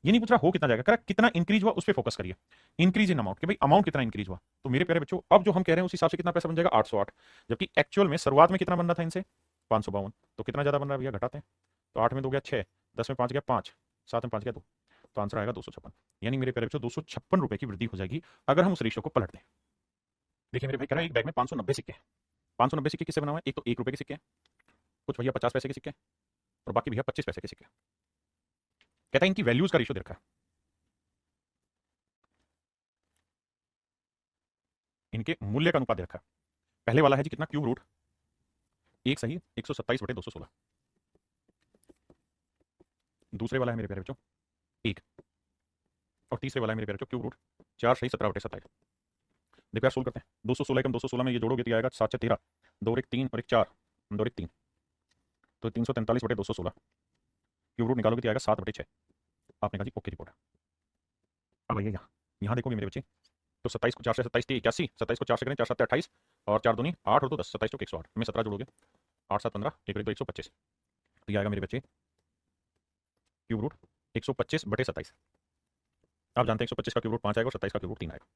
ये नहीं पूछ रहा हो कितना जाएगा, करेक्ट, कितना इंक्रीज हुआ उस पर फोकस करिए। इंक्रीज इन अमाउंट, कि भाई अमाउंट कितना इंक्रीज हुआ। तो मेरे प्यारे बच्चों अब जो हम कह रहे हैं उस हिसाब से कितना पैसा बन जाएगा? 808, जबकि एक्चुअल में शुरुआत में कितना बन रहा था इनसे? 552। तो कितना ज्यादा बन रहा है भैया? घटाते हैं। तो 8 में 2 गया 6, 10 में 5 गया 5, 7 में 5 गया 2, तो आंसर आएगा 256। यानी मेरे प्यारे बच्चों 256 रुपए की वृद्धि हो जाएगी अगर हम उस रेशियो को पलट दें। देखिए मेरे भाई कह रहा है एक बैग में 590 सिक्के हैं। 590 सिक्के किससे बना हुआ है? एक तो 1 रुपए के सिक्के हैं, कुछ भैया 50 पैसे के सिक्के, और बाकी भैया 25 पैसे के सिक्के। कहता है इनकी वैल्यूज का रेशियो दे रखा है, इनके मूल्य का अनुपात दे रखा है। पहले वाला है जी कितना? क्यूब रूट एक सही 127/216। दूसरे वाला है मेरे प्यारे बच्चों एक, और तीसरे वाला है मेरे प्यारे बच्चों क्यूब रूट 4 सही 17/27। देखो यार सोल्व करते हैं। 216 कम 216 में ये जोड़ोगे तो आएगा 7 6 13, 2 और 1 3 और 1 4, 2 और 1 3, तो 343/216। क्यूब रूट निकालोगे तो आएगा 7/6। आपने कहा जी ओके रिपोर्ट है। अब भैया यहाँ यहाँ देखोगे मेरे बच्चे, तो 27 को 4 से 27 81, 27 को 4 से करें 4 7 28, और 4 दूनी 8 और 2 10, 27 तो 108 में 17 जोड़ोगे 8 7 15, 1 2 125, तो ये आएगा मेरे बच्चे क्यूब रूट 125/27। आप जानते हैं 125 का क्यूब रूट 5 आएगा और 27 का क्यूब रूट 3 आएगा।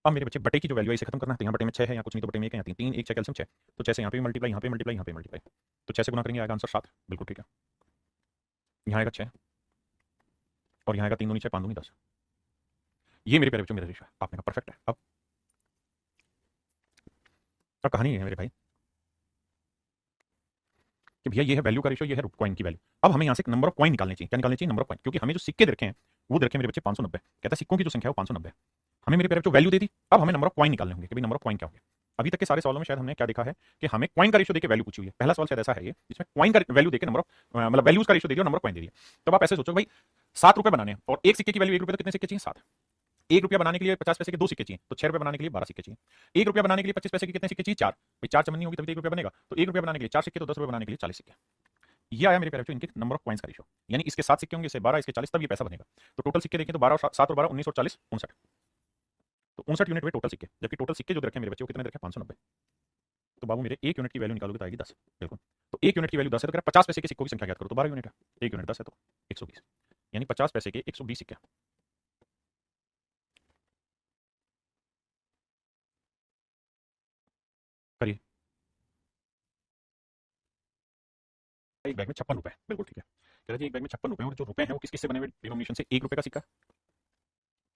अब मेरे बच्चे बटे की जो वैल्यू है इसे खत्म करना है, तो यहाँ बटे में 6 है, यहाँ कुछ नहीं तो बटे में 1 है, यहाँ 3 3 1 6 कैल्सियम 6, तो 6 से यहाँ पे मल्टीप्लाई, यहाँ पे मल्टीप्लाई, यहाँ पे मल्टीप्लाई, तो 6 से गुना करेंगे आएगा आंसर 7, बिल्कुल ठीक है। यहाँ आएगा 6, और यहाँ आएगा 3 दूनी 6 5 दूनी 10। ये मेरे प्यारे बच्चों मेरा रेशियो है। आपने कहा परफेक्ट है। अब कहानी है मेरे भाई कि भैया ये है वैल्यू का रेशियो, ये है कॉइन की वैल्यू। अब हमें यहाँ से नंबर ऑफ कॉइन निकालने चाहिए। क्या निकालने चाहिए? नंबर ऑफ कॉइन, क्योंकि हमें जो सिक्के दे रखे हैं वो दे रखे हैं मेरे बच्चे 590। कहता है सिक्कों की जो संख्या है वो 590 है। हमें मेरे प्यारे बच्चों वैल्यू दे दी, अब हमें नंबर ऑफ कॉइन निकालने होंगे कि भाई नंबर ऑफ कॉइन क्या होंगे। अभी तक के सारे सवालों में शायद हमने क्या देखा है कि हमें कॉइन का रेशियो देके वैल्यू पूछी हुई है। पहला सवाल शायद ऐसा है ये, जिसमें कॉइन का वैल्यू देके नंबर ऑफ मतलब वैल्यूज का रेशियो दे दिया और नंबर ऑफ कॉइन दे दिया। तब आप ऐसे सोचो भाई 7 रुपए बनाने हैं और एक सिक्के की वैल्यू 1 रुपए, तो कितने सिक्के चाहिए? 7। 1 रुपया बनाने के लिए 50 पैसे के 2 सिक्के चाहिए, तो 6 रुपए बनाने के लिए 12 सिक्के चाहिए। 1 रुपया बनाने के लिए 25 पैसे के कितने सिक्के चाहिए? 4। भाई 4 चमनी होगी तभी तो 1 रुपया बनेगा, तो 1 रुपया बनाने के लिए 4 सिक्के, तो 10 रुपए बनाने के लिए 40 सिक्के। ये आया मेरे प्यारे बच्चों इनके नंबर ऑफ कॉइन्स का रेशियो, यानी इसके 7 सिक्के होंगे, इसके 12, इसके 40, तब ये पैसा बनेगा। तो टोटल सिक्के देखें तो 12 और 7 और 12 19 और 40 59, तो 59 यूनिट हुए टोटल सिक्के, जबकि टोटल सिक्के जो रखे मेरे बच्चे वो कितने रखे? 590। तो बाबू मेरे 1 यूनिट की वैल्यू निकालोगे तो आएगी 10। बिल्कुल, तो 1 यूनिट की वैल्यू 10 है, तो कह रहा 50 पैसे के सिक्कों की संख्या ज्ञात करो, तो 12 यूनिट है। 1 यूनिट 10 है तो 120, यानी 50 पैसे के 120 सिक्के। करिए, एक बैग में 56 रुपए, बिल्कुल ठीक है। कह रहा जी एक बैग में 56 रुपए, और जो रुपए हैं वो किस किस से बने हुए? डिनोमिनेशन से। 1 रुपए का सिक्का,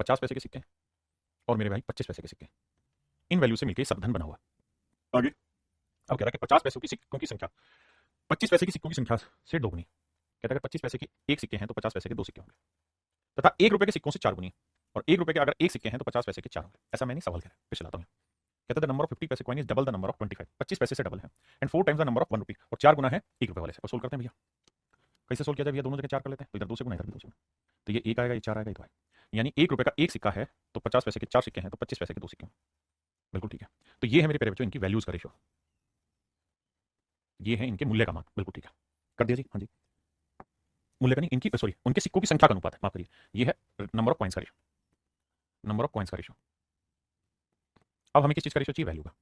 50 पैसे के सिक्के, और मेरे भाई 25 पैसे के सिक्के, इन वैल्यू से मिलकर सब धन बना हुआ। आगे अब कह रहा है कि 50 पैसों की सिक्कों की संख्या 25 पैसे की सिक्कों की संख्या से दोगुनी। कहता है अगर 25 पैसे के एक सिक्के हैं तो 50 पैसे के 2 सिक्के होंगे, तथा 1 रुपए के सिक्कों से 4 गुनी, और 1 रुपए के अगर एक सिक्के हैं तो 50 पैसे के 4 होंगे। ऐसा मैं नहीं सवाल कह रहा, फिर चलाता हूँ। कहता है द नंबर ऑफ 50 पैसे coin is double the number of 25, 25 पैसे से डबल है, and 4 times the number of 1 रुपी, और 4 गुना है 1 रुपए वाले से। और सोल्व करते हैं भैया, कैसे सोल्व किया जाए भैया? दोनों जगह 4 कर लेते हैं, तो इधर 2 से गुना, इधर भी 2 से गुना, तो ये 1 आएगा, ये 4 आएगा, ये 2 आएगा। यानी 1 रुपए का एक सिक्का है तो 50 पैसे के 4 सिक्के हैं, तो 25 पैसे के 2 सिक्के हैं। बिल्कुल ठीक है। तो ये है मेरे प्यारे बच्चों इनकी वैल्यूज का रेशियो, ये है इनके मूल्य का मान। बिल्कुल ठीक है, कर दिया जी। हाँ जी, मूल्य का नहीं, इनकी सॉरी उनके सिक्कों की संख्या का अनुपात है, माफ करिए। ये है नंबर ऑफ कॉइन्स का रेशियो, नंबर ऑफ कॉइन्स का रेशियो। अब हमें किस चीज का रेशियो चाहिए? वैल्यू का।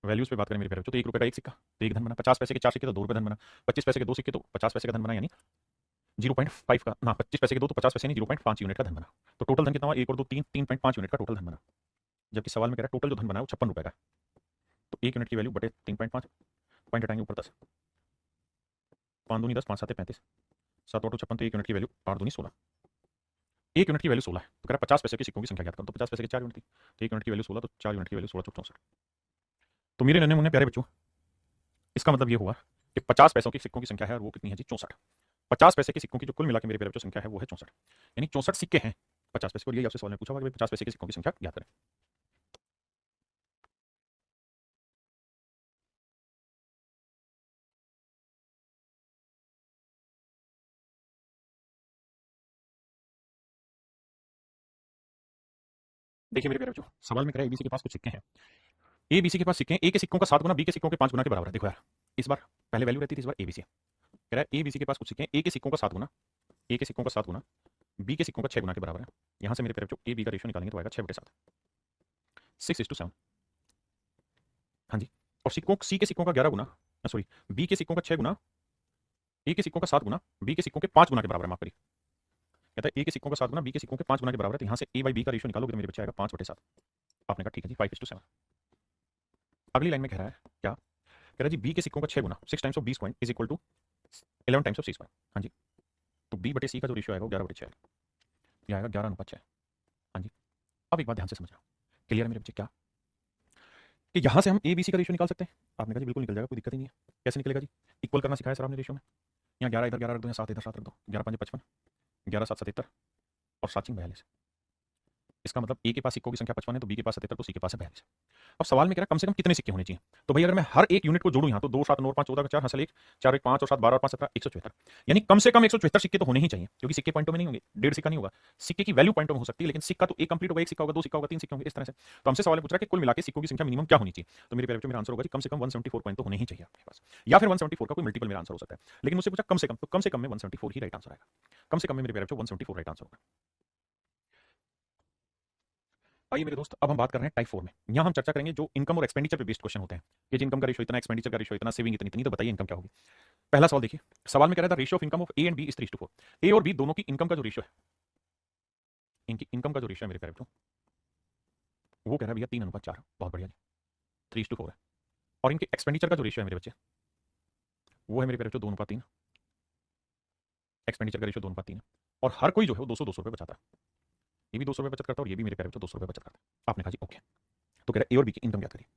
वैल्यूज पे बात करें मेरे प्यारे बच्चों, तो 1 रुपए का एक सिक्का तो 1 धन बना, 50 पैसे के 4 सिक्के तो 2 रुपए धन बना, 25 पैसे के 2 सिक्के तो 50 पैसे का धन बना, यानी 0.5 का ना, 25 पैसे के 2 तो 50 पैसे यानी 0.5 यूनिट का धन बना। तो टोटल धन कितना हुआ? 1 और 2 3, 3.5 यूनिट का टोटल धन बना। जबकि सवाल में कह रहा है टोटल जो धन बना है वो 56 रुपए का है, तो 1 यूनिट की वैल्यू बटे 3.5, पॉइंट हटाएंगे ऊपर 10, 5 दूनी 10, 5 7 35, 7 और 56, तो 1 यूनिट की वैल्यू 8 दूनी 16, 1 यूनिट की वैल्यू 16 है। तो कह रहा 50 पैसे के सिक्कों की संख्या ज्ञात करो, तो 50 पैसे के 4 यूनिट थी, तो 1 यूनिट की वैल्यू 16, तो 4 यूनिट की वैल्यू 16 चौक 64। तो मेरे नन्हे मुन्ने प्यारे बच्चों, इसका मतलब ये हुआ कि 50 पैसों की सिक्कों की संख्या है और वो कितनी है जी? 64। 50 पैसे के सिक्कों की जो कुल मिला के मेरे प्यारे बच्चों संख्या है वो है 64, यानी 64 सिक्के हैं 50 पैसे। और ये आपसे सवाल में पूछा होगा कि 50 पैसे के सिक्कों की संख्या ज्ञात करें। देखिए मेरे प्यारे बच्चों, सवाल में कह रहा है एबीसी के पास कुछ सिक्के हैं, एबीसी के पास सिक्के हैं, ए के सिक्कों का 7 गुना, बी के सिक्कों के 5 गुना के बराबर है। देखो यार, इस बार पहले वैल्यू रहती थी, इस बार एबीसी कह रहा है एबीसी के पास कुछ सिक्के हैं, ए के सिक्कों का 7 गुना, ए के सिक्कों का 7 गुना, बी के सिक्कों का 6 गुना के बराबर है। यहां से मेरे प्यारे बच्चों ए बी का रेशियो निकालेंगे तो आएगा 6/7, 6:7। हाँ जी, और सिक्कों सी के सिक्कों का 11 गुना, सॉरी बी के सिक्कों का 6 गुना, ए के सिक्कों का 7 गुना, बी के सिक्कों के 5 गुना के बराबर है। माफ करिए, कहता है ए के सिक्कों का 7 गुना, बी के सिक्कों के 5 गुना के बराबर है, तो यहां से ए बाई बी का रेशियो निकालोगे तो मेरे बच्चे आएगा 5/7। आपने कहा ठीक है जी, 5:7। अगली लाइन में कह रहा है क्या? कह रहा है जी बी के सिक्कों का 6 गुना, 6 टाइम्स ऑफ बीस coin is equal to 11 times of 6 coin. हाँ जी, तो बी बटे सी का जो रेशियो आएगा वो 11/6 आएगा, ये आएगा 11:6। हाँ जी, अब एक बात ध्यान से समझना, क्लियर है मेरे बच्चे? क्या कि यहां से हम ए बी सी का रेशियो निकाल सकते हैं? आपने कहा जी बिल्कुल निकल जाएगा, कोई दिक्कत ही नहीं है। कैसे निकलेगा जी? इक्वल करना सिखाया सर आपने रेशियो में, यहाँ 11 इधर 11 रख दो, यहाँ 7 इधर 7 रख दो, 11×5 55, 11×7 77, और 7×6 42। इसका मतलब ए के पास सिक्कों की संख्या 55 है, तो बी के पास 77, तो सी के पास है 42। अब सवाल में कह रहा है कम से कम कितने सिक्के होने चाहिए? तो भाई अगर मैं हर एक यूनिट को जोड़ूं यहाँ, तो 2 7 9 5 14 4 हसल 1 4 1 5 और 7 12 और 5 17 174, यानी कम से कम 174 सिक्के तो होने ही चाहिए, क्योंकि सिक्के पॉइंटों में नहीं होंगे, 1.5 सिक्का नहीं होगा। सिक्के की वैल्यू पॉइंटों में हो सकती है, लेकिन सिक्का तो एक कंप्लीट होगा, एक सिक्का होगा, 2 सिक्का होगा, 3 सिक्के होंगे, इस तरह से। तो हमसे सवाल पूछ रहा है कि कुल मिलाकर सिक्कों की संख्या मिनिमम क्या होनी चाहिए? तो मेरे प्यारे बच्चों, मेरा आंसर होगा जी कम से कम 174 कॉइन तो होने ही चाहिए आपके पास, या फिर 174 का कोई मल्टीपल मेरा आंसर हो सकता है। लेकिन मुझसे पूछा कम से कम, तो कम से कम में 174 ही राइट आंसर आएगा। कम से कम में मेरे प्यारे बच्चों 174 राइट आंसर होगा। आइए मेरे दोस्त, अब हम बात कर रहे हैं टाइप 4 में। यहाँ हम चर्चा करेंगे जो इनकम और एक्सपेंडिचर पे बेस्ड क्वेश्चन होते हैं, कि इनकम का रेशियो इतना, एक्सपेंडिचर का रेशियो इतना, सेविंग इतनी, तो बताइए इनकम क्या होगी। पहला सवाल देखिए, सवाल में कह रहा था ratio of income of A and B is 3:4। A और बी दोनों की इनकम का जो रेशियो है, इनकी इनकम का जो रेशियो है मेरे प्यारे बच्चों, वो कह रहा है भैया 3:4। बहुत बढ़िया जी, 3:4 है। और इनके एक्सपेंडिचर का जो रेशियो है मेरे बच्चे, वो है मेरे प्यारे बच्चों 2:3। एक्सपेंडिचर का रेशियो 2:3 है, और हर कोई जो है वो 200 रुपये बचाता है। ये भी 200 रुपये बचत करता है, और ये भी मेरे प्यारे बच्चों 200 रुपये बचत करता है। आपने कहा जी ओके, तो कह रहा है ए और बी की इनकम क्या करिए।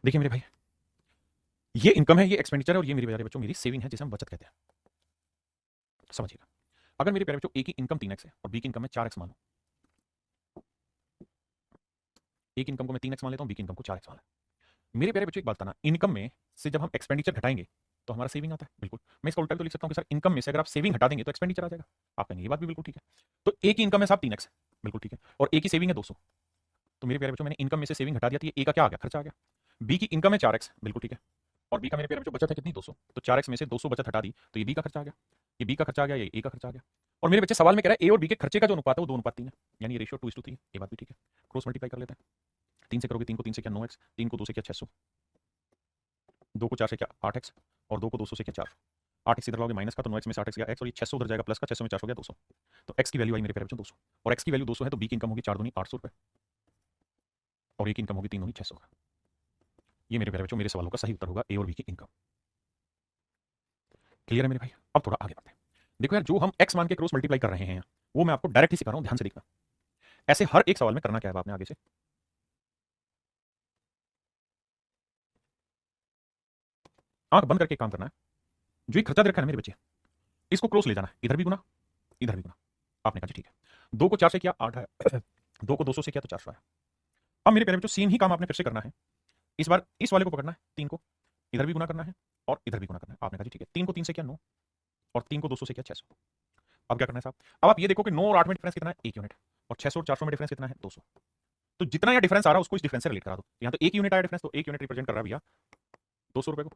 देखिए मेरे भाई, ये इनकम है, ये एक्सपेंडिचर है, और ये मेरे प्यारे बच्चों मेरी सेविंग है, जिसे हम बचत कहते हैं। समझिएगा, अगर मेरे प्यारे बच्चों ए की इनकम 3x है और बी की इनकम है 4x मान लो, एक इनकम को मैं 3x मान लेता हूं, बी की इनकम को 4x मान लेता हूं। मेरे प्यारे बच्चों एक बात बताना, इनकम में से जब हम एक्सपेंडिचर घटाएंगे तो हमारा सेविंग आता है। बिल्कुल मैं इसका उल्टा भी तो लिख सकता हूं कि सर इनकम में से अगर आप सेविंग हटा देंगे तो एक्सपेंडिचर आ जाएगा। आप कहेंगे ये बात भी बिल्कुल ठीक है। तो ए की इनकम है साहब 3x, बिल्कुल ठीक है, और ए की सेविंग है 200। तो मेरे प्यारे बच्चों मैंने इनकम में से सेविंग हटा दिया, तो ये ए का क्या आ गया, खर्चा आ गया। बी की इनकम है 4x, बिल्कुल ठीक है, और बी का मेरे प्यारे बच्चों बचत है कितनी, 200। तो 4x में से 200 बचत हटा दी तो ये बी का खर्चा आ गया, ये बी का खर्चा आ गया, ये ए का खर्चा आ गया। और मेरे बच्चे सवाल में कह रहा है ए और बी के खर्चे का जो अनुपात है वो 2:3 है, यानी रेशियो 2:3। ये बात भी ठीक है, क्रॉस मल्टीप्लाई कर लेते हैं। 3 से करोगे 3 को 3 से क्या 9x, 3 को 2 से क्या 600, 2 को 4 से क्या 8x, और 2 को 200 से क्या 400। 8x इधर लाओगे माइनस का तो 9x में से 8x गया x, और ये 600 उधर जाएगा प्लस का, 600 में 400 गया 200। तो x की वैल्यू आई मेरे प्यारे बच्चों 200, और x की वैल्यू 200 है तो b की इनकम होगी 4 दूनी 800 रुपए, और ए की इनकम होगी 3 दूनी 600 का। ये मेरे प्यारे बच्चों मेरे सवालों का सही उत्तर होगा ए और बी की इनकम। क्लियर है मेरे भाई? अब थोड़ा आगे बढ़ते हैं। देखो यार जो हम x मान के क्रॉस मल्टीप्लाई कर रहे हैं वो मैं आपको डायरेक्ट ही सिखा रहा हूं, ध्यान से देखना। ऐसे हर एक सवाल में करना क्या है आपने, आगे से आंख बंद करके काम करना है। जो ये खर्चा दे रखा है ना मेरे बच्चे, इसको क्लोज ले जाना है, इधर भी गुना इधर भी गुना। आपने कहा जी ठीक है, 2 को 4 से किया 8 है, 2 को 200 से किया तो 400 है। अब मेरे प्यारे बच्चों सेम ही काम आपने फिर से करना है। इस बार इस वाले को पकड़ना है, 3 को इधर भी गुना करना है और इधर भी गुना करना है। आपने कहा जी ठीक है, 3 को 3 से किया 9, और 3 को 200 से किया 600। अब क्या करना है साहब, अब आप ये देखो कि 9 और 8 में डिफरेंस कितना है, 1 यूनिट, और 600 और 400 में डिफरेंस कितना है, 200। तो जितना यहाँ डिफरेंस आ रहा है उसको इस डिफरेंस से रिलेट करा दो। यहाँ तो 1 यूनिट आया डिफरेंस, तो 1 यूनिट रिप्रेजेंट कर रहा है भैया 200 रुपए को।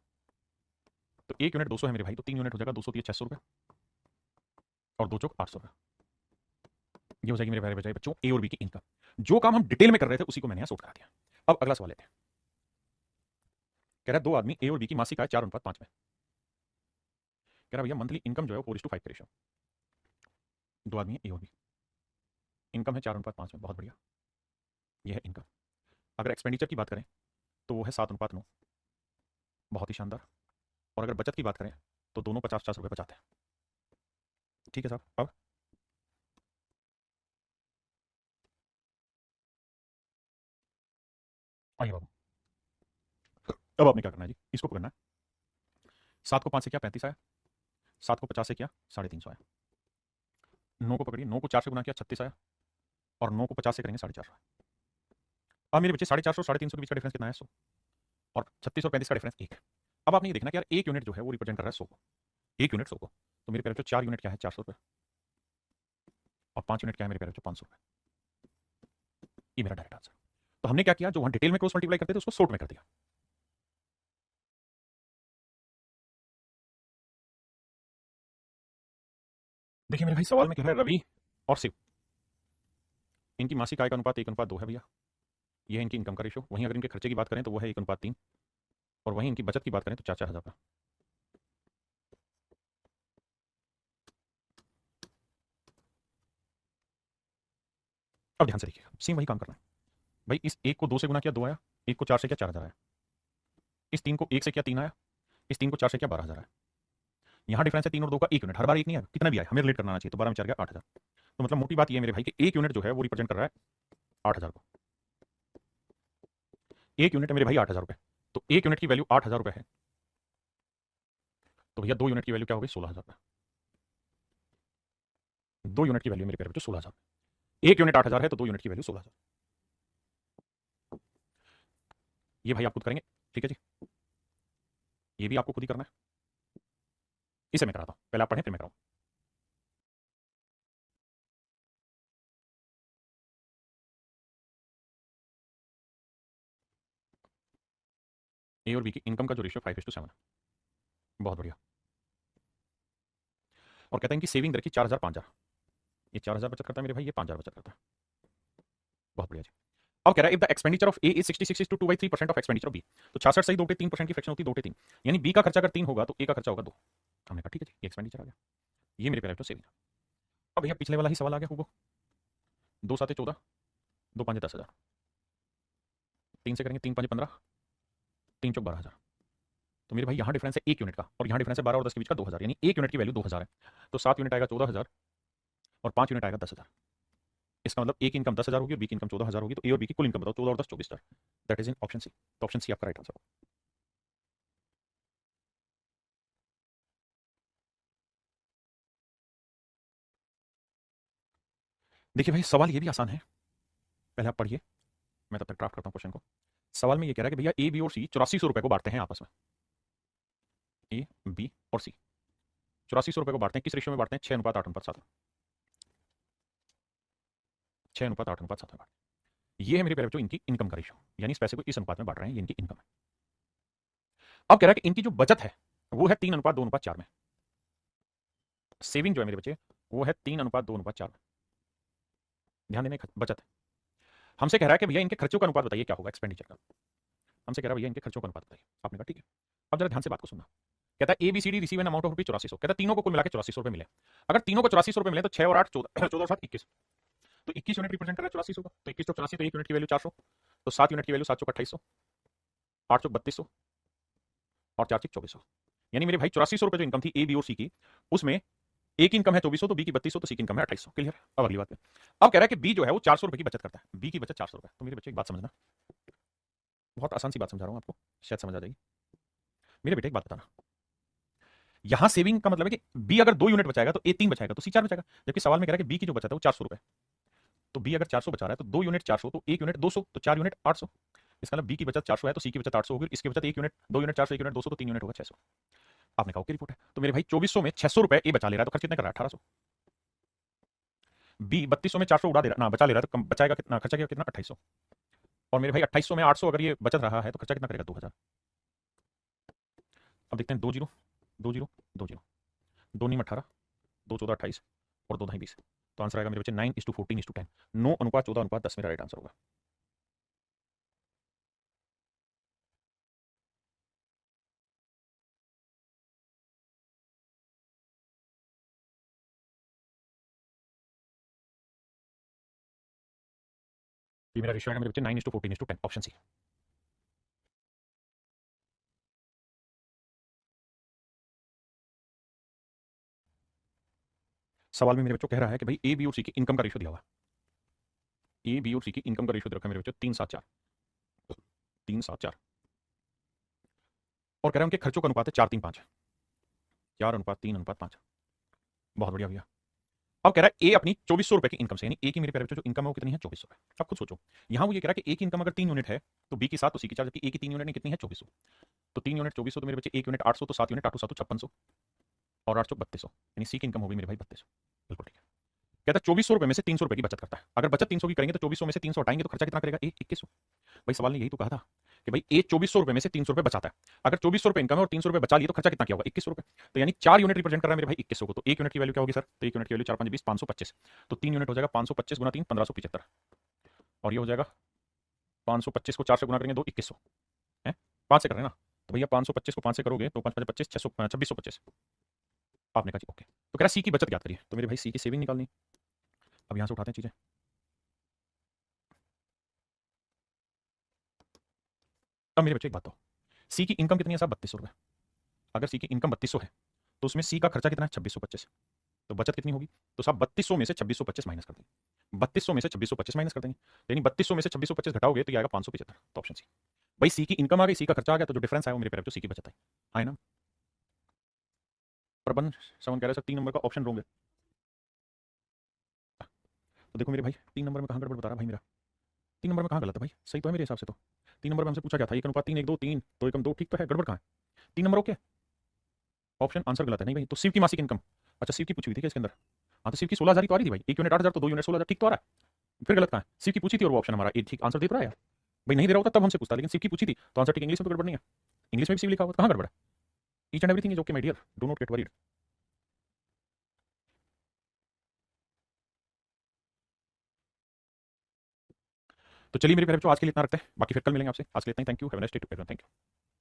तो 1 यूनिट 200 है मेरे भाई, तो 3 यूनिट हो जाएगा 200 दिए 600 रुपए, और 2 चौक 800 रुपए। ये हो जाएगी मेरे प्यारे बच्चों ए और बी की इनकम। जो काम हम डिटेल में कर रहे थे उसी को मैंने यहाँ सोट करा दिया। अब अगला सवाल लेते हैं। कह रहा है दो आदमी ए और बी की मासिक आय 4:5 में। कह रहा भैया मंथली इनकम जो है वो 4:5 के रेशियो। दो आदमी ए और बी, इनकम है 4:5 में, बहुत बढ़िया, ये है इनकम। अगर एक्सपेंडिचर की बात करें तो वो है 7:9, बहुत ही शानदार। और अगर बचत की बात करें तो दोनों 50-50 रुपए बचाते हैं। ठीक है साहब, अब आइए बाबू, अब आपने क्या करना है जी, इसको पकड़ना है। 7 को 5 से किया 35 आया, 7 को 50 से किया 350 आया, 9 को पकड़िए, 9 को 4 से गुना किया 36 आया, और 9 को 50 से करेंगे 450 आया। अब मेरे बच्चे 450 और 350 के बीच का डिफरेंस कितना है, 100, और 36 और 35 का डिफरेंस 1 है। अब आपने ये देखना कि यार एक यूनिट जो है वो रिप्रेजेंट कर रहा है 100 को, एक यूनिट 100 को। तो मेरे प्यारे बच्चों 4 यूनिट क्या है, 400 रुपए, और 5 यूनिट क्या है मेरे प्यारे बच्चों, 500 रुपए। ये मेरा डायरेक्ट आंसर। तो हमने क्या किया, जो वहां डिटेल में क्रॉस मल्टीप्लाई करते थे उसको शॉर्ट में कर दिया। देखिए मेरे भाई सवाल में कह रहा है रवि और शिव, इनकी मासिक आय का अनुपात 1:2 है भैया, ये है इनकी इनकम का रेशो। वहीं अगर इनके खर्चे की बात करें तो वो है 1:3, और वहीं इनकी बचत की बात करें तो 4-4 हज़ार का। अब ध्यान से देखिएगा, सेम वही काम करना है भाई। इस एक को 2 से गुना किया 2 आया, एक को 4 से किया 4,000 आया, इस 3 को 1 से किया 3 आया, इस 3 को 4 से किया 12,000 आया। यहाँ डिफरेंस है 3 और 2 का 1 यूनिट, हर बार एक नहीं आया, कितना भी आया हमें रिलेट करना चाहिए। तो 12 में 4 गया 8,000। तो मतलब मोटी बात ये है मेरे भाई कि एक यूनिट जो है वो रिप्रेजेंट कर रहा है 8,000 को। एक यूनिट है मेरे भाई 8,000 रुपए, तो एक यूनिट की वैल्यू 8,000 रुपए है, तो भैया 2 यूनिट की वैल्यू क्या होगी, 16,000 रुपए। 2 यूनिट की वैल्यू मेरे प्यारे बच्चों 16,000। एक यूनिट 8,000 है तो 2 यूनिट की वैल्यू 16,000। ये भाई आप खुद करेंगे, ठीक है जी, ये भी आपको खुद ही करना है। इसे मैं कराता हूं, पहले आप पढ़ें फिर मैं कराऊं। ए और बी की इनकम का जो रेशियो 5:7 है, बहुत बढ़िया। और कहते हैं कि सेविंग दर की 4,000 5,000, ये 4,000 बचत करता है मेरे भाई, ये 5,000 बचत करता है, बहुत बढ़िया जी। अब कह रहा है if the expenditure of A is 66 two 2/3% of expenditure of B, तो 66 सही 2/3% की फ्रैक्शन होती है, 2/3, यानी बी का खर्चा अगर 3 होगा तो ए का खर्चा होगा 2। हमने कहा ठीक है जी, ये एक्सपेंडिचर आ गया, ये मेरे प्यारे सेविंग। अब भैया पिछले वाला ही सवाल आ गया, हुबहू 2 7 14, 2 5 10,000, 3 से करेंगे 3 5 15, 3 चौक 12,000। तो मेरे भाई यहाँ डिफरेंस है 1 यूनिट का, और यहाँ डिफरेंस है 12 और 10 के बीच का 2,000, यानी 1 यूनिट की वैल्यू 2,000 है। तो 7 यूनिट आएगा 14,000, और 5 यूनिट आएगा 10,000। इसका मतलब ए की इनकम 10,000 होगी और बी की इनकम 14,000 होगी। तो ए और बी की कुल इनकम बताओ, 14 और 10 24,000। That is in option C. तो ऑप्शन सी आपका राइट आंसर। देखिए भाई सवाल ये भी आसान है, पहले आप पढ़िए। मैं तब तक ड्राफ्ट करता हूँ क्वेश्चन को। सवाल में ये कह रहा है कि भैया ए बी और सी 8400 रुपए को बांटते हैं आपस में। ए बी और सी 8400 रुपए को बांटते हैं, किस रेशियो में बांटते हैं? 6:8:7 में। 6:8:7 में बांटते हैं। ये है मेरे प्यारे बच्चों इनकी इनकम का रेशियो, यानी इस पैसे को इस अनुपात में बांट रहे हैं, ये इनकी इनकम है। अब कह रहा है कि इनकी जो बचत है वो है 3:2:4 में। सेविंग जो है मेरे बच्चे वो है 3:2:4 में। ध्यान देने, बचत है। हमसे कह रहा है कि भैया इनके खर्चों का अनुपात बताइए क्या होगा, एक्सपेंडिचर का। हमसे कह रहा है भैया इनके खर्चों का अनुपात बताइए। आपने कहा ठीक है। अब जरा ध्यान से बात को सुनना। कहता है A B C D receive an amount of rupees 8400। कहता है तीनों को कुल मिला के 8400 मिले। अगर तीनों को 8400 मिले तो 6 और 8 14, 14 और 7 21। तो 21 यूनिट रिप्रेजेंट कर रहा है 8400 का। तो 21 तो 84, तो 1 यूनिट की वैल्यू 400। तो 7 यूनिट की वैल्यू 7 चौक 2800, 8 चौक 3200 और 4 चौक 2400। यानी मेरे भाई 8400 रुपए जो इनकम थी ए बी और सी की, उसमें ए की इनकम है 2400, तो बी की 3200, तो सी की इनकम है 2800। क्लियर? अब अगली बात है। अब कह रहा है कि बी जो है वो 400 रुपए की बचत करता है। बी की बचत 400 रुपए। तो मेरे बच्चे एक बात समझना, बहुत आसान सी बात समझा रहा हूं आपको, शायद समझ आ जाएगी। मेरे बेटे एक बात बताना, यहां सेविंग का मतलब है कि बी अगर 2 यूनिट बचाएगा तो ए 3 बचाएगा, तो सी 4 बचाएगा। जबकि सवाल में कह रहा है कि बी की जो बचत है वो 400 रुपए। तो बी अगर 400 बचा रहा है तो 2 यूनिट 400, तो 1 यूनिट 200, तो 4 यूनिट 800। इसका मतलब बी की बचत 400 है तो सी की बचत 800 होगी। इसकी बचत 1 यूनिट, 2 यूनिट 400, 1 यूनिट 200, तो 3 यूनिट होगा 600। आपने कहा ओके रिपोर्ट है। तो मेरे भाई 2400 में 600 रुपए ए बचा ले रहा है, तो खर्च कितने कर रहा है? 1800। बी 3200 में 400 उड़ा दे रहा ना, बचा ले रहा है, तो बचाएगा कितना? खर्चा कितना? 2800। और मेरे भाई 2800 में 800 अगर ये बचत रहा है तो खर्चा कितना करेगा? 2000। अब देखते हैं, 2 जीरो 2 जीरो 2 जीरो, 2 नीम 18, 2 14 28 और 2 ढाई 20। तो आंसर आएगा मेरे बच्चे 9:14:10। 9:14:10 मेरा राइट आंसर होगा। ये मेरा रेशियो आएगा मेरे बच्चे 9:14:10, ऑप्शन सी। सवाल में मेरे बच्चों कह रहा है कि भाई ए बी और सी की इनकम का रेशियो दिया हुआ है। ए बी और सी की इनकम का रेशियो दे रखा है मेरे बच्चों 3:7:4। 3:7:4। और कह रहा है उनके खर्चों का अनुपात है 4:3:5। 4:3:5। बहुत बढ़िया भैया। अब कह रहा है ए अपनी 2400 रुपए की इनकम से, यानी ए की मेरे प्यारे बच्चों जो इनकम है वो कितनी है? 2400 रुपए। अब खुद सोचो, यहां वो ये कह रहा है कि ए की इनकम अगर 3 यूनिट है तो बी की 7, तो सी की 4, जबकि ए की 3 यूनिट नहीं, कितनी है? 2400। तो 3 यूनिट 2400, तो मेरे बच्चे 1 यूनिट 800, तो 7 यूनिट 8 7 5600 और 8 3200, यानी सी की इनकम होगी मेरे भाई 3200। बिल्कुल ठीक है। कहता है 2400 रुपए में से 300 रुपए की बचत करता है। अगर बचत 300 की करेंगे तो 2400 में से 300 हटाएंगे तो खर्चा कितना करेगा? 2100। भाई सवाल ने यही तो कहा था कि भाई ए 2400 रुपए में से 300 रुपए बचाता है। अगर 2400 रुपए इनकम है और 300 रुपए बचा लिए तो खर्चा कितना किया होगा? 2100 रुपए। तो यानी 4 यूनिट रिप्रेजेंट कर रहा है मेरे भाई 2100 को। तो 1 यूनिट की वैल्यू क्या होगी सर? तो 1 यूनिट की वैल्यू 4 5 20, 525। तो 3 यूनिट हो जाएगा 525 गुना 3 1575। और ये हो जाएगा 525 को 4 से गुना करेंगे 2 2100 है, 5 से कर रहे हैं ना। तो भैया 525 को 5 से करोगे तो 5 5 25 600 2625। आपने कहा जी ओके। तो कह रहा सी की बचत याद करिए। तो मेरे भाई सी की सेविंग निकालनी। अब यहां से उठाते हैं चीजें। अब मेरे बच्चे एक बात तो, सी की इनकम कितनी है साहब? 3200 रुपए। अगर सी की इनकम 3200 है तो उसमें सी का खर्चा कितना है? 2625। तो बचत कितनी होगी? तो साहब 3200 में से 2625 माइनस कर देंगे। 3200 में से 2625 माइनस कर देंगे, यानी 3200 में से 2625 घटाओगे तो ये आएगा 575। तो ऑप्शन सी। भाई सी की इनकम आ गई, सी का खर्चा आ गया, तो जो डिफरेंस आया वो मेरे पैर सी की बचत है ना। प्रबंध श्रवण कह रहे सर 3 नंबर का ऑप्शन रोंगे। तो देखो मेरे भाई 3 नंबर में कहां गड़बड़ बता रहा भाई मेरा? 3 नंबर में कहां गलत है भाई? सही तो है मेरे हिसाब से। तो 3 नंबर में हमसे पूछा क्या था? 1:3 1 2 3, तो 1:2 ठीक तो है, गड़बड़ कहां है? 3 नंबर ओके, ऑप्शन आंसर गलत है। नहीं भाई, तो शिव की मासिक इनकम, अच्छा शिव की पूछी हुई थी क्या इसके अंदर? हाँ तो शिव की 16,000 ही तो आ रही थी भाई। 1 यूनिट 8000, तो 2 यूनिट 16,000, ठीक तो आ रहा है। फिर गलत कहां है? शिव की पूछी थी और वो ऑप्शन हमारा ए ठीक आंसर दे रहा है यार। भाई नहीं दे रहा होता तब हमसे पूछता, लेकिन शिव की पूछी थी तो आंसर ठीक। इंग्लिश में तो गड़बड़ नहीं है, इंग्लिश में भी शिव लिखा हुआ, कहां गड़बड़ है? Each and everything is okay my dear, do not get worried. तो चलिए मेरे प्यारे बच्चों आज के लिए इतना रखते हैं, बाकी फिर कल मिलेंगे आपसे। आज के लिए इतना ही। Thank you, have a nice day to everyone. Thank you.